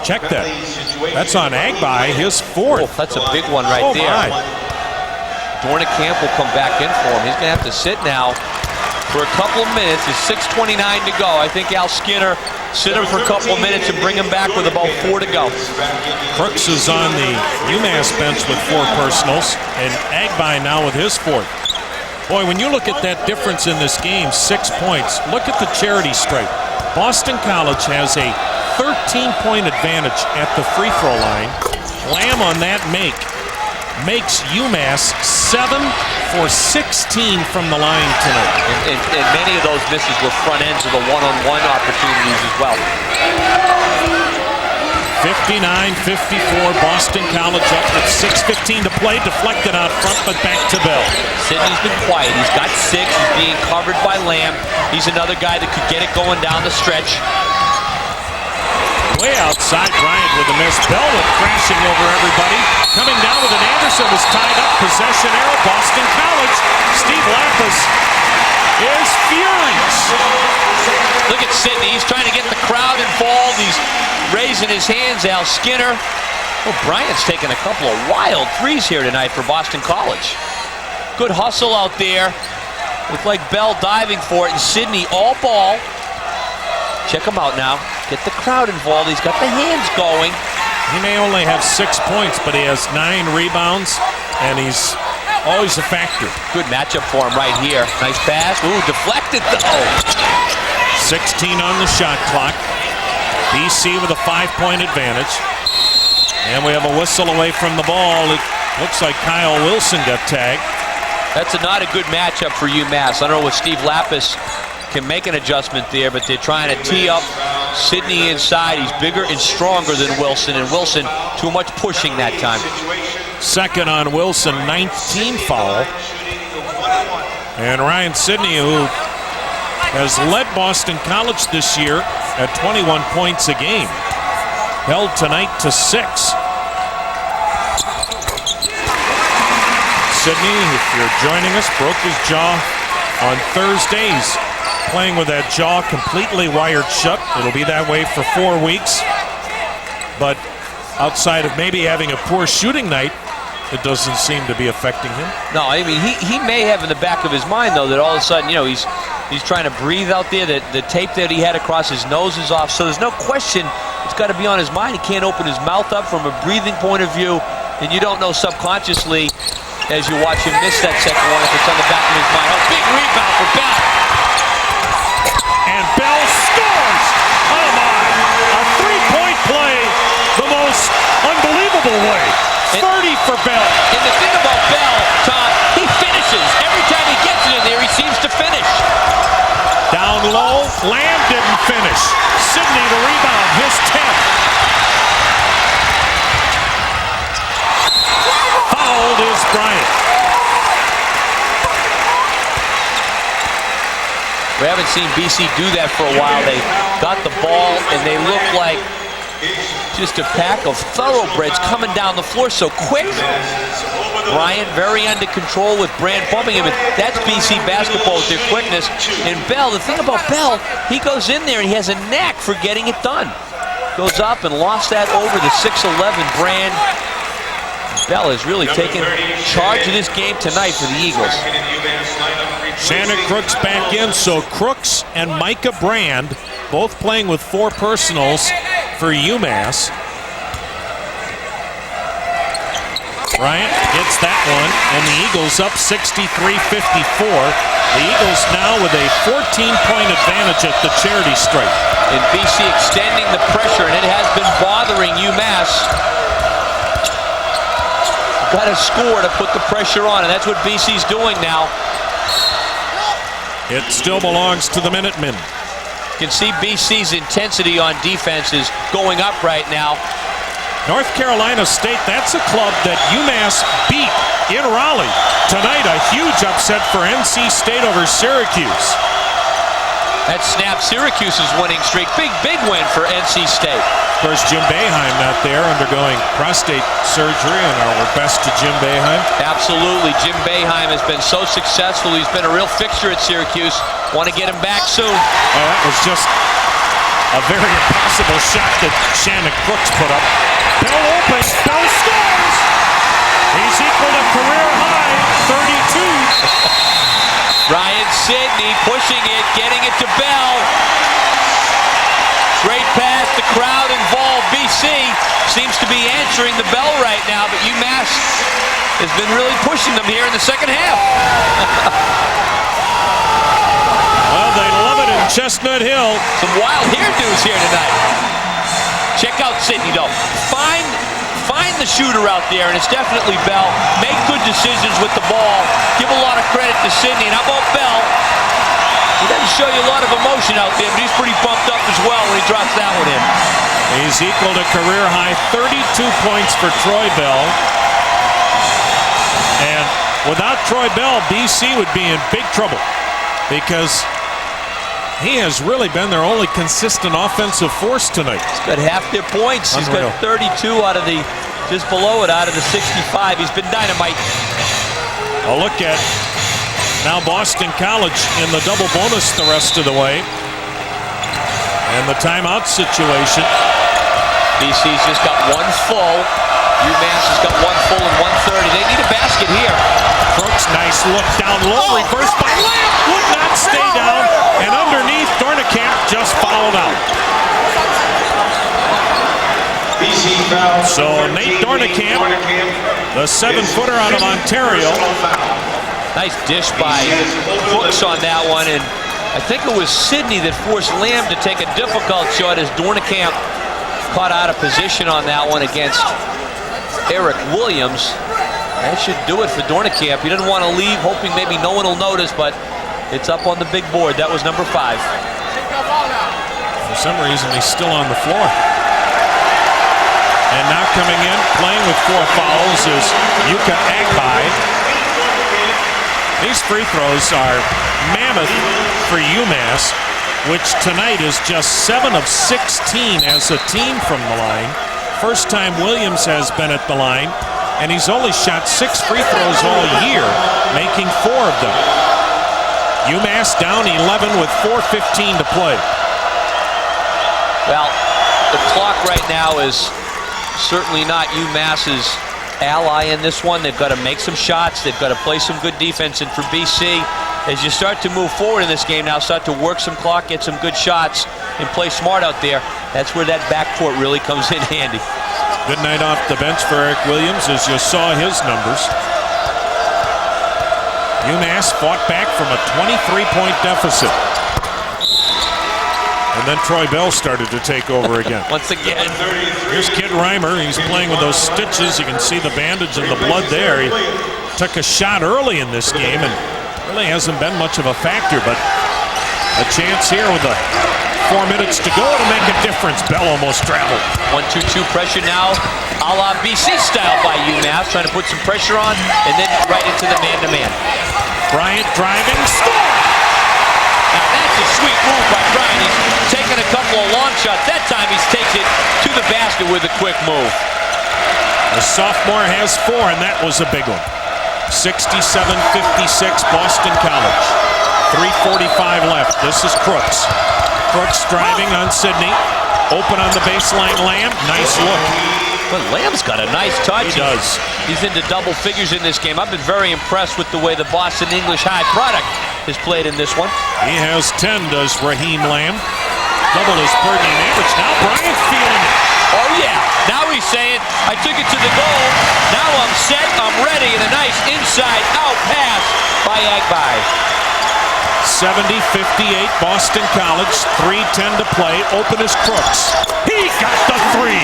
Check that. That's on Agbai, his fourth. Oh, that's a big one right there. My. Dornick Camp will come back in for him. He's going to have to sit now for a couple of minutes. It's 6:29 to go. I think Al Skinner sit him for a couple of minutes and bring him back with about 4 to go. Crooks is on the UMass bench with 4 personals, and Agbai now with his fourth. Boy, when you look at that difference in this game, 6 points, look at the charity stripe. Boston College has a 13-point advantage at the free throw line. Lamb on that makes UMass 7 for 16 from the line tonight. And many of those misses were front ends of the one-on-one opportunities as well. 59-54, Boston College up with 6:15 to play. Deflected out front, but back to Bell. Sidney's been quiet. He's got 6. He's being covered by Lamb. He's another guy that could get it going down the stretch. Way outside, Bryant with a miss. Bell went crashing over everybody. Coming down with an Anderson was tied up. Possession arrow, Boston College. Steve Lapis is furious. Look at Sidney. He's trying to get the crowd involved. He's raising his hands. Al Skinner. Well, Bryant's taking a couple of wild threes here tonight for Boston College. Good hustle out there. Looked like Bell diving for it, and Sidney all ball. Check him out now. Get the crowd involved. He's got the hands going. He may only have 6 points, but he has 9 rebounds, and he's always a factor. Good matchup for him right here. Nice pass. Ooh, deflected though. 16 on the shot clock. BC with a 5-point advantage. And we have a whistle away from the ball. It looks like Kyle Wilson got tagged. That's not a good matchup for UMass. I don't know if Steve Lapis can make an adjustment there, but they're trying to tee up Sidney inside. He's bigger and stronger than Wilson, and Wilson too much pushing that time. Second on Wilson, 19 foul. And Ryan Sidney, who has led Boston College this year at 21 points a game, held tonight to 6. Sidney, if you're joining us, broke his jaw on Thursdays, playing with that jaw completely wired shut. It'll be that way for 4 weeks. But outside of maybe having a poor shooting night, it doesn't seem to be affecting him. No, I mean, he may have in the back of his mind, though, that all of a sudden, you know, he's trying to breathe out there. That the tape that he had across his nose is off. So there's no question it's got to be on his mind. He can't open his mouth up from a breathing point of view. And you don't know subconsciously as you watch him miss that second one if it's on the back of his mind. Oh, big rebound for Bell. And Bell scores! Oh, my! A three-point play the most unbelievable way. 30 for Bell. And the thing about Bell, Tom, he finishes. Every time he gets it in there, he seems to finish. Down low, Lamb didn't finish. Sidney the rebound, his 10th. Fouled is Bryant. We haven't seen BC do that for a while. They got the ball, and they look like just a pack of thoroughbreds coming down the floor so quick. Bryant very under control with Brand bumping him. That's BC basketball with their quickness. And Bell, the thing about Bell, he goes in there and he has a knack for getting it done. Goes up and lost that over the 6'11 Brand. Bell has really taken charge of this game tonight for the Eagles. Shannon Crooks back in, so Crooks and Micah Brand both playing with 4 personals for UMass. Bryant gets that one, and the Eagles up 63-54. The Eagles now with a 14-point advantage at the charity stripe. And BC extending the pressure, and it has been bothering UMass. Got to score to put the pressure on, and that's what BC's doing now. It still belongs to the Minutemen. You can see BC's intensity on defense is going up right now. North Carolina State, that's a club that UMass beat in Raleigh. Tonight, a huge upset for NC State over Syracuse. That snapped Syracuse's winning streak. Big win for NC State. Of course, Jim Boeheim not there, undergoing prostate surgery, and our best to Jim Boeheim. Absolutely. Jim Boeheim has been so successful. He's been a real fixture at Syracuse. Want to get him back soon. Oh, that was just a very impossible shot that Shannon Crooks put up. Bell opens. Bell scores! He's equal to career high, 32. Ryan Sidney pushing it, getting it to Bell. Great pass, the crowd involved. BC seems to be answering the bell right now, but UMass has been really pushing them here in the second half. Well, they love it in Chestnut Hill. Some wild hairdos here tonight. Check out Sidney, though. Find the shooter out there, and it's definitely Bell. Make good decisions with the ball. Give a lot of credit to Sidney. And how about Bell? He doesn't show you a lot of emotion out there, but he's pretty bumped up as well when he drops that one in. He's equal to career high 32 points for Troy Bell. And without Troy Bell, BC would be in big trouble because he has really been their only consistent offensive force tonight. He's got half their points. He's got 32 out of the, just below it, out of the 65. He's been dynamite. A look at now Boston College in the double bonus the rest of the way. And the timeout situation. BC's just got one full. UMass has got one full and 1:30. They need a basket here. Crooks, nice look down low. Reverse by Lamb. Would not stay down. And underneath, Dornekamp just fouled out. So Nate Dornekamp, the 7-footer out of Ontario. Nice dish by Crooks on that one, and I think it was Sidney that forced Lamb to take a difficult shot as Dornekamp caught out of position on that one against Eric Williams. That should do it for Dornekamp. He didn't want to leave, hoping maybe no one will notice, but it's up on the big board. That was number 5. For some reason, he's still on the floor. And now coming in, playing with 4 fouls is Yuka Agbai. These free throws are mammoth for UMass, which tonight is just 7 of 16 as a team from the line. First time Williams has been at the line. and he's only shot 6 free throws all year, making 4 of them. Umass down 11 with 4:15 to play. Well, the clock right now is certainly not UMass's ally in this one. They've got to make some shots. They've got to play some good defense. And for BC, as you start to move forward in this game now, start to work some clock, get some good shots, and play smart out there, that's where that backcourt really comes in handy. Good night off the bench for Eric Williams, as you saw his numbers. UMass fought back from a 23-point deficit. And then Troy Bell started to take over again. Once again. Here's Kid Reimer. He's playing with those stitches. You can see the bandage and the blood there. He took a shot early in this game and really hasn't been much of a factor, but a chance here with 4 minutes to go to make a difference. Bell almost traveled. 1-2-2 pressure now, a la BC style by UMass, trying to put some pressure on and then right into the man-to-man. Bryant driving, score! Now that's a sweet move by Bryant. He's taken a couple of long shots. That time he takes it to the basket with a quick move. The sophomore has 4, and that was a big one. 67-56 Boston College. 3:45 left. This is Crooks. Crooks driving on Sidney. Open on the baseline, Lamb. Nice look. But Lamb's got a nice touch. He does. He's into double figures in this game. I've been very impressed with the way the Boston English High product has played in this one. He has 10, does Raheem Lamb. Double his per game average. Now Bryant feeling it. Oh, yeah. Now he's saying, I took it to the goal. Now I'm set, I'm ready, and a nice inside-out pass by Agbai. 70-58 Boston College. 3:10 to play. Open is Crooks. He got the 3.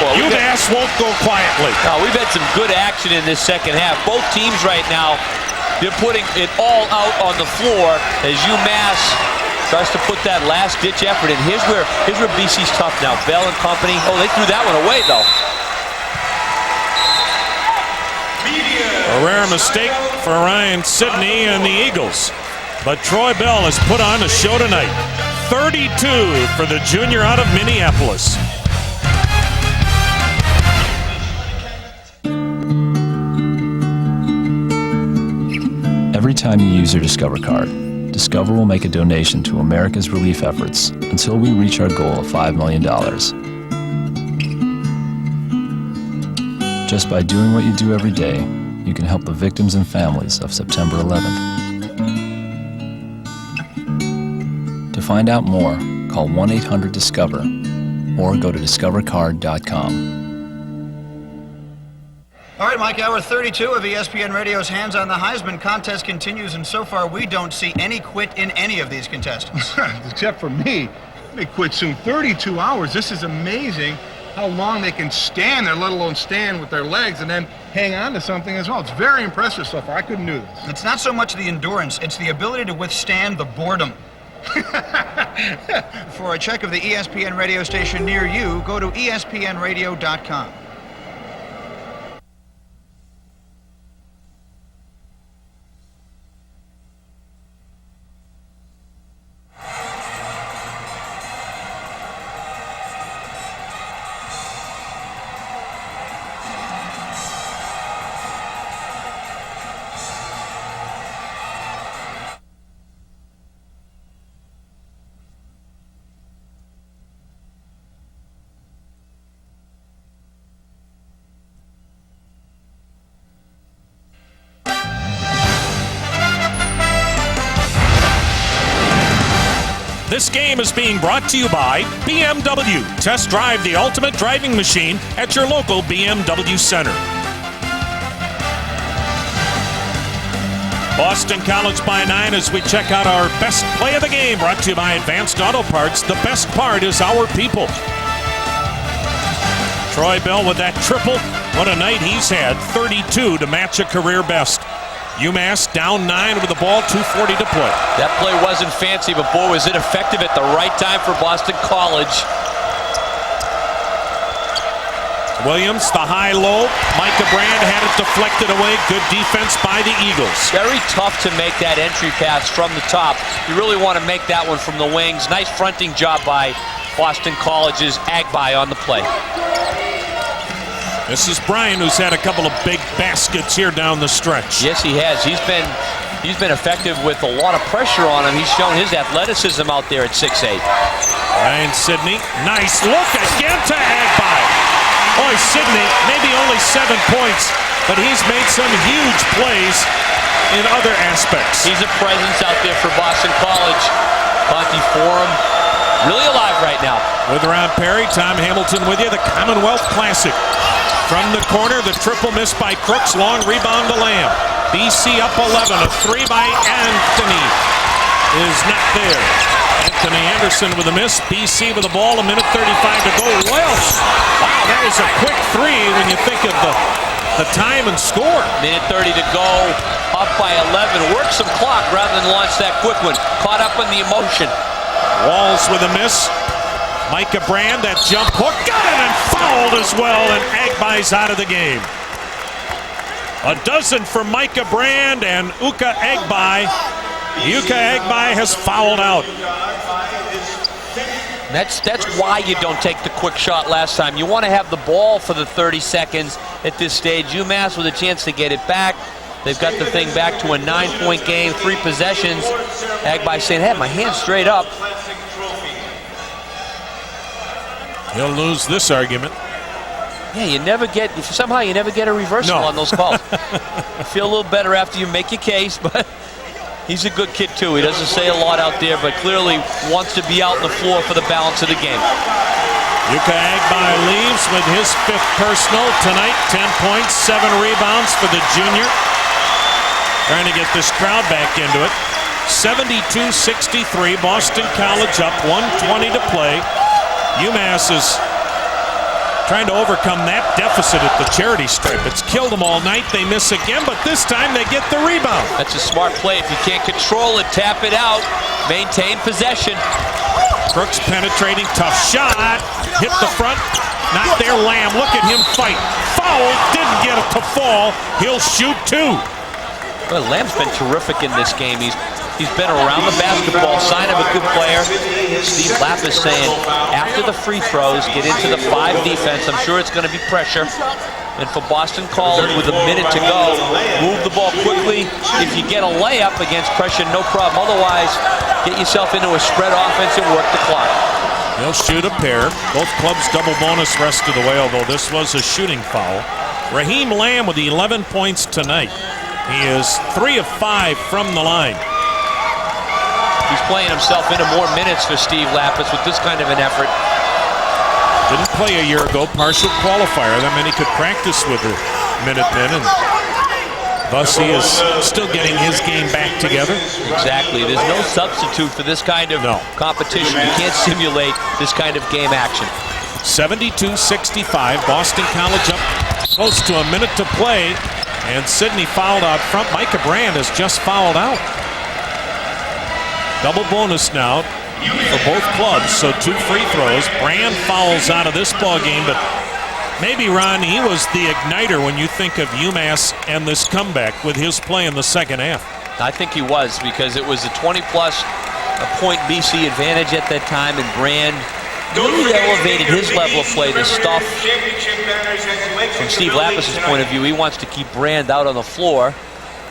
Well, UMass won't go quietly. No, we've had some good action in this second half. Both teams right now, they're putting it all out on the floor as UMass tries to put that last-ditch effort in. Here's where BC's tough now. Bell and company. Oh, they threw that one away, though. A rare mistake for Ryan Sidney and the Eagles. But Troy Bell has put on a show tonight. 32 for the junior out of Minneapolis. Every time you use your Discover card, Discover will make a donation to America's relief efforts until we reach our goal of $5 million. Just by doing what you do every day, you can help the victims and families of September 11th. To find out more, call 1-800-DISCOVER or go to discovercard.com. All right, Mike, hour 32 of ESPN Radio's Hands on the Heisman contest continues, and so far we don't see any quit in any of these contestants. Except for me. They quit soon. 32 hours. This is amazing how long they can stand there, let alone stand with their legs and then hang on to something as well. It's very impressive so far. I couldn't do this. It's not so much the endurance, it's the ability to withstand the boredom. For a check of the ESPN radio station near you, go to espnradio.com. This game is being brought to you by BMW. Test drive the ultimate driving machine at your local BMW Center. Boston College by 9 as we check out our best play of the game, brought to you by Advanced Auto Parts. The best part is our people. Troy Bell with that triple. What a night he's had. 32 to match a career best. UMass down 9 with the ball, 2:40 to play. That play wasn't fancy, but boy, was it effective at the right time for Boston College. Williams, the high-low. Micah Brand had it deflected away. Good defense by the Eagles. Very tough to make that entry pass from the top. You really want to make that one from the wings. Nice fronting job by Boston College's Agbai on the play. This is Brian, who's had a couple of big baskets here down the stretch. Yes, he has. He's been effective with a lot of pressure on him. He's shown his athleticism out there at 6'8". Ryan Sidney, nice look again to Agby. Boy, Sidney, maybe only 7 points, but he's made some huge plays in other aspects. He's a presence out there for Boston College. Monty Forum, really alive right now. With Ron Perry, Tom Hamilton with you, the Commonwealth Classic. From the corner, the triple missed by Crooks, long rebound to Lamb. BC up 11, a 3 by Anthony is not there. Anthony Anderson with a miss, BC with the ball, a minute 35 to go. Welsh, wow, that is a quick 3 when you think of the time and score. Minute 30 to go, up by 11. Work some clock rather than launch that quick one. Caught up in the emotion. Walls with a miss. Micah Brand, that jump hook, got it and fouled as well, and Agby's out of the game. A dozen for Micah Brand and Uka Agby. Uka Agby has fouled out. That's why you don't take the quick shot last time. You want to have the ball for the 30 seconds at this stage. Umass with a chance to get it back. They've got the thing back to a 9-point game, 3 possessions. Agby saying, hey, my hand's straight up. He'll lose this argument. Yeah, somehow you never get a reversal on those calls. You feel a little better after you make your case, but he's a good kid too. He doesn't say a lot out there, but clearly wants to be out on the floor for the balance of the game. Uka Agby leaves with his 5th personal tonight. 10 points, 7 rebounds for the junior. Trying to get this crowd back into it. 72-63, Boston College up, 1:20 to play. Umass is trying to overcome that deficit at the charity stripe. It's killed them all night. They miss again, but this time they get the rebound. That's a smart play. If you can't control it, tap it out. Maintain possession. Crooks penetrating, tough shot. Hit the front. Not there, Lamb. Look at him fight. Foul. Didn't get it to fall. He'll shoot 2. Well, Lamb's been terrific in this game. He's been around the basketball, sign of a good player. Steve Lapp is saying, after the free throws, get into the 5 defense. I'm sure it's going to be pressure. And for Boston College, with a minute to go, move the ball quickly. If you get a layup against pressure, no problem. Otherwise, get yourself into a spread offense and work the clock. He'll shoot a pair. Both clubs double bonus rest of the way, although this was a shooting foul. Raheem Lamb with 11 points tonight. He is 3 of 5 from the line. He's playing himself into more minutes for Steve Lapis with this kind of an effort. Didn't play a year ago, partial qualifier. That meant he could practice with the Minutemen, and thus he is still getting his game back together. Exactly. There's no substitute for this kind of competition. You can't simulate this kind of game action. 72-65, Boston College up close to a minute to play, and Sidney fouled out front. Micah Brand has just fouled out. Double bonus now for both clubs, so 2 free throws. Brand fouls out of this ball game, but maybe, Ron, he was the igniter when you think of Umass and this comeback with his play in the second half. I think he was, because it was a 20-plus point BC advantage at that time, and Brand really elevated his level of play. The stuff, from Steve Lapis' point of view, he wants to keep Brand out on the floor.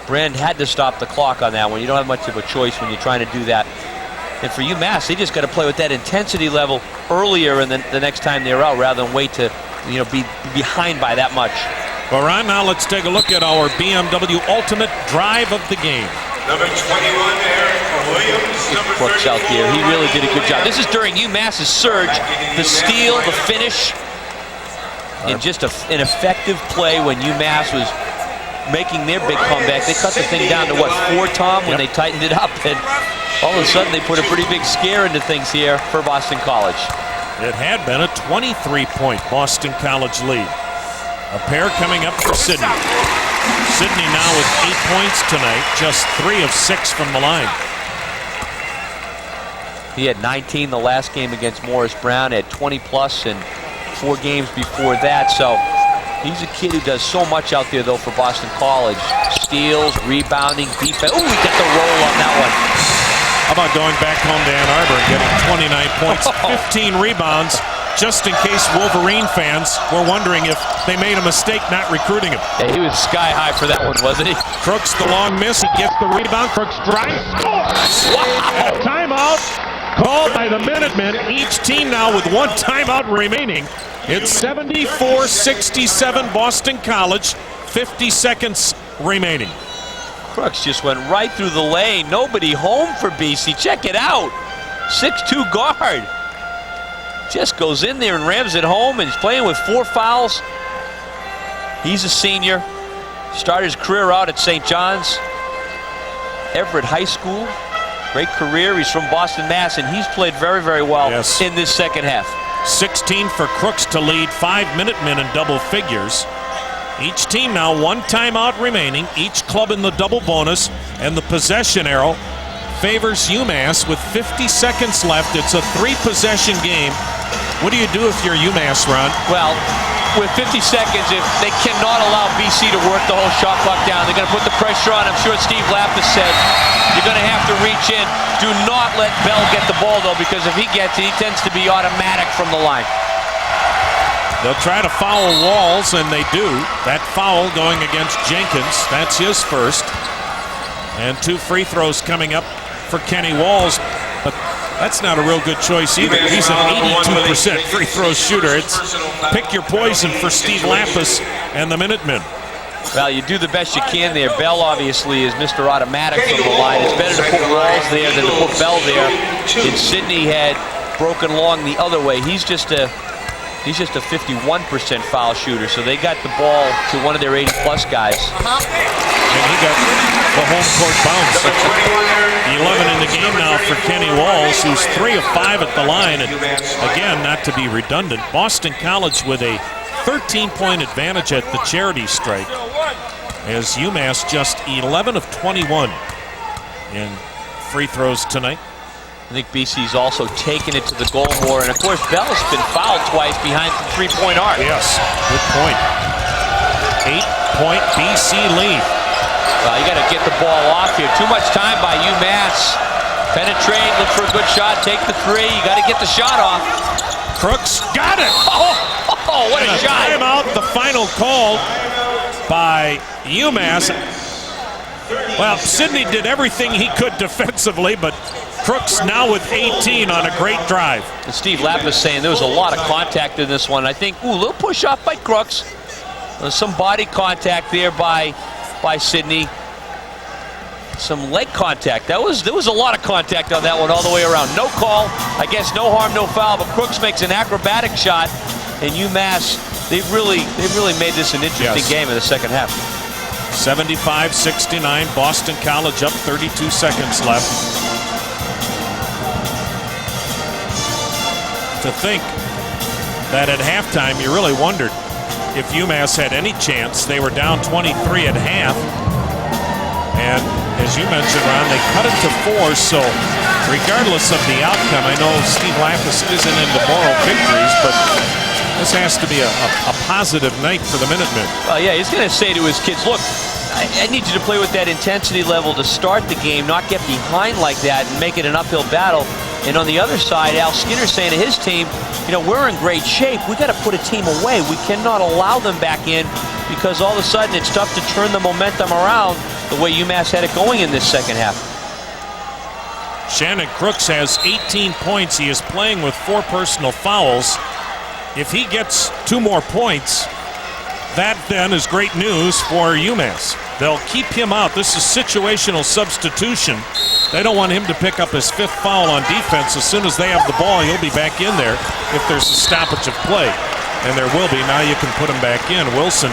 Brand had to stop the clock on that one. You don't have much of a choice when you're trying to do that. And for UMass, they just got to play with that intensity level earlier and then the next time they're out, rather than wait to be behind by that much. Well, Ron, now let's take a look at our BMW Ultimate Drive of the game. Number 21, Eric Williams. Brooks out there. He really did a good job. This is during UMass's surge. The steal, the finish, and just an effective play when UMass was making their big comeback. They cut the thing down to, what, 4, Tom, when they tightened it up. And all of a sudden, they put a pretty big scare into things here for Boston College. It had been a 23-point Boston College lead. A pair coming up for Sidney. Sidney now with 8 points tonight, just 3 of 6 from the line. He had 19 the last game against Morris Brown, had 20-plus in 4 games before that. So he's a kid who does so much out there, though, for Boston College. Steals, rebounding, defense. Oh, we got the roll on that one. How about going back home to Ann Arbor and getting 29 points, 15 rebounds, just in case Wolverine fans were wondering if they made a mistake not recruiting him. Yeah, he was sky high for that one, wasn't he? Crooks the long miss. He gets the rebound. Crooks drives. Scores! Wow. A timeout called by the Minutemen. Each team now with one timeout remaining. It's 74-67 Boston College. 50 seconds remaining. Crooks just went right through the lane. Nobody home for BC. Check it out. 6'2" guard. Just goes in there and rams it home, and he's playing with 4 fouls. He's a senior. Started his career out at St. John's. Everett High School. Great career. He's from Boston, Mass, and he's played very, very well in this second half. 16 for Crooks to lead 5 Minutemen in double figures. Each team now one timeout remaining. Each club in the double bonus, and the possession arrow favors UMass with 50 seconds left. It's a 3-possession game. What do you do if you're UMass, Ron? Well, with 50 seconds, if they cannot allow BC to work the whole shot clock down, they're going to put the pressure on. I'm sure Steve Lapis said you're going to have to reach in. Do not let Bell get the ball, though, because if he gets it, he tends to be automatic from the line. They'll try to foul Walls, and they do. That foul going against Jenkins. That's his first. And 2 free throws coming up for Kenny Walls. But that's not a real good choice either. He's an 82% free throw shooter. It's pick your poison for Steve Lapis and the Minutemen. Well, you do the best you can there. Bell obviously is Mr. Automatic from the line. It's better to put Walls there than to put Bell there. And Sidney had broken Long the other way. He's just a 51% foul shooter, so they got the ball to one of their 80-plus guys. And he got the home court bounce. 11 in the game now for Kenny Walls, who's 3 of 5 at the line. And again, not to be redundant, Boston College with a 13-point advantage at the charity strike, as UMass just 11 of 21 in free throws tonight. I think BC's also taken it to the goal more, and of course Bell's been fouled twice behind the 3-point arc. Yes, good point. 8-point BC lead. Well, you got to get the ball off here. Too much time by UMass. Penetrate, look for a good shot, take the 3. You got to get the shot off. Crooks got it. Oh, what a shot! Timeout. The final call by UMass. Well, Sidney did everything he could defensively, but Crooks now with 18 on a great drive. And Steve Lapis saying there was a lot of contact in this one. I think, ooh, a little push off by Crooks. There's some body contact there by Sidney. Some leg contact. There was a lot of contact on that one all the way around. No call. I guess no harm, no foul. But Crooks makes an acrobatic shot, and UMass, they've really made this an interesting game in the second half. 75-69. Boston College up. 32 seconds left. To think that at halftime you really wondered if UMass had any chance. They were down 23 at half, and as you mentioned, Ron, they cut it to 4. So regardless of the outcome, I know Steve Lapis isn't into moral victories, but this has to be a positive night for the Minutemen. Well, yeah, he's going to say to his kids, look, I need you to play with that intensity level to start the game, not get behind like that and make it an uphill battle. And on the other side, Al Skinner's saying to his team, you know, we're in great shape. We got to put a team away. We cannot allow them back in, because all of a sudden it's tough to turn the momentum around the way UMass had it going in this second half. Shannon Crooks has 18 points. He is playing with 4 personal fouls. If he gets 2 more points, that then is great news for UMass. They'll keep him out. This is situational substitution. They don't want him to pick up his 5th foul on defense. As soon as they have the ball, he'll be back in there if there's a stoppage of play. And there will be. Now you can put him back in. Wilson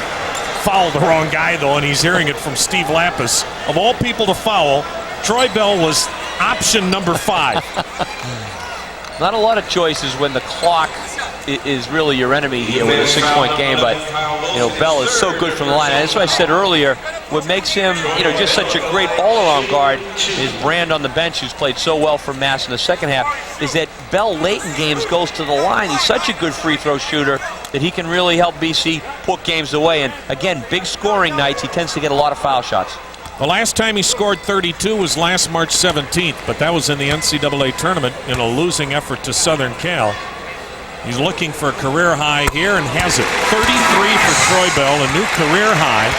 fouled the wrong guy, though, and he's hearing it from Steve Lapis. Of all people to foul, Troy Bell was option number 5. Not a lot of choices when the clock is really your enemy here with a 6-point game, but you know, Bell is so good from the line. And that's what I said earlier. What makes him, you know, just such a great all-around guard is Brand on the bench, who's played so well for Mass in the second half, is that Bell late in games goes to the line. He's such a good free throw shooter that he can really help BC put games away. And again, big scoring nights, he tends to get a lot of foul shots. The last time he scored 32 was last March 17th, but that was in the NCAA tournament in a losing effort to Southern Cal. He's looking for a career high here and has it. 33 for Troy Bell, a new career high.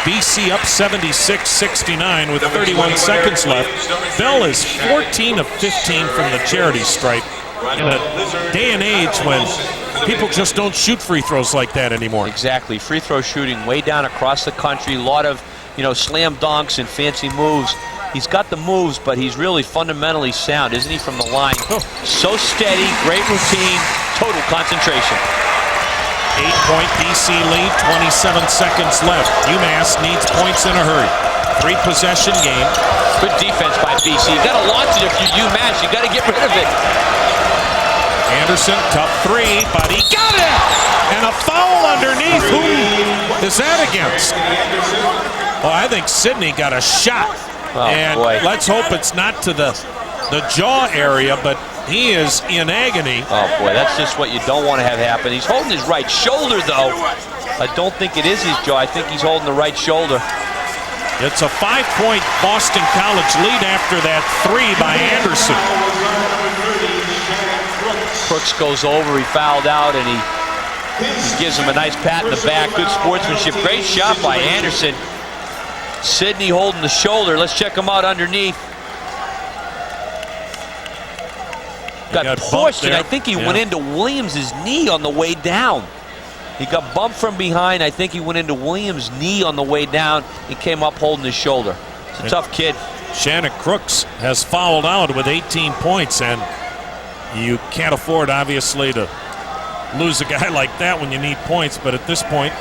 BC up 76-69 with 31 seconds left. Bell is 14 of 15 from the charity stripe in a day and age when people just don't shoot free throws like that anymore. Exactly. Free throw shooting way down across the country. A lot of, slam dunks and fancy moves. He's got the moves, but he's really fundamentally sound, isn't he, from the line? So steady, great routine, total concentration. 8-point BC lead, 27 seconds left. Umass needs points in a hurry. 3-possession game. Good defense by BC. You got to launch it if you're Umass. You got to get rid of it. Anderson, tough three, but he got it! And a foul underneath. Who is that against? Well, I think Sidney got a shot. Oh, and boy. Let's hope it's not to the jaw area, but he is in agony. Oh, boy, that's just what you don't want to have happen. He's holding his right shoulder, though. I don't think it is his jaw. I think he's holding the right shoulder. It's a 5-point Boston College lead after that three by Anderson. Crooks goes over, he fouled out, and he gives him a nice pat in the back. Good sportsmanship. Great shot by Anderson. Sidney holding the shoulder. Let's check him out underneath. Got pushed, and I think he went into Williams' knee on the way down. He got bumped from behind. I think he went into Williams' knee on the way down and came up holding his shoulder. It's a tough kid. Shannon Crooks has fouled out with 18 points, and you can't afford, obviously, to lose a guy like that when you need points, but at this point,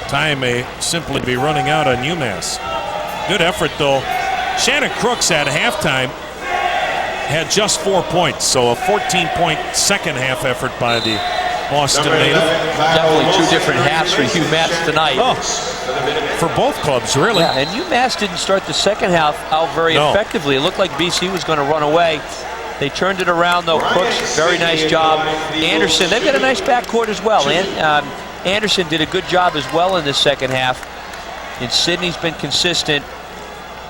time may simply be running out on UMass. Good effort, though. Shannon Crooks at halftime had just 4 points, so a 14-point second-half effort by the Boston native. Definitely two different halves for UMass tonight. Oh, for both clubs, really. Yeah, and UMass didn't start the second half out very effectively. It looked like BC was going to run away. They turned it around, though. Crooks, very nice job. Anderson, they've got a nice backcourt as well. And Anderson did a good job as well in the second half. And Sidney's been consistent.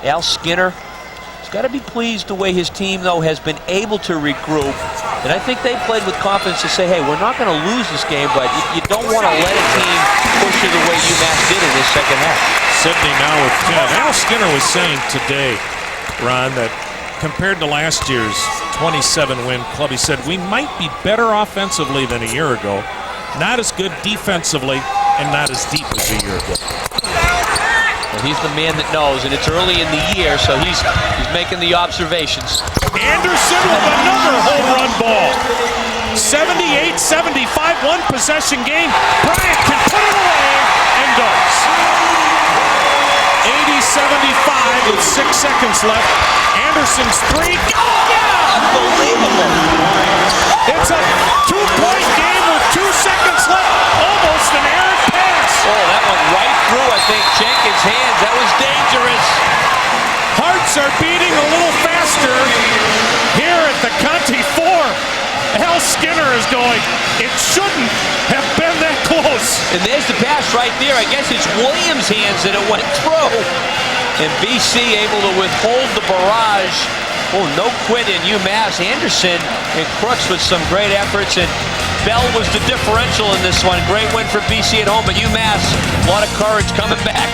Al Skinner has got to be pleased the way his team, though, has been able to regroup. And I think they played with confidence to say, hey, we're not going to lose this game, but you don't want to let a team push you the way UMass did in this second half. Sidney now with 10. Al Skinner was saying today, Ron, that compared to last year's 27-win club, he said, we might be better offensively than a year ago, not as good defensively, and not as deep as a year ago. Well, he's the man that knows, and it's early in the year, so he's making the observations. Anderson with another home run ball. 78-75, one-possession game. Bryant can put it away and does. 80-75 with 6 seconds left. Anderson's three. Oh, yeah! Unbelievable. It's a 2-point game with 2 seconds left. Almost an errant pass. Oh, that went right through, I think, Jenkins' hands. That was dangerous. Hearts are beating a little faster here at the Conti Forum. Al Skinner is going, it shouldn't have been that close. And there's the pass right there. I guess it's Williams' hands that it went through. And BC able to withhold the barrage. Oh, no quit in UMass. Anderson and Crooks with some great efforts. And Bell was the differential in this one. Great win for BC at home, but UMass, a lot of courage coming back.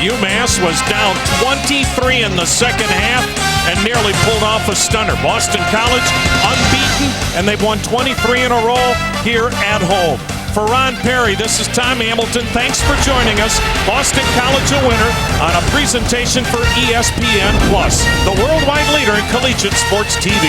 UMass was down 23 in the second half and nearly pulled off a stunner. Boston College unbeaten, and they've won 23 in a row here at home. For Ron Perry, this is Tom Hamilton. Thanks for joining us. Boston College a winner on a presentation for ESPN+, the worldwide leader in collegiate sports TV.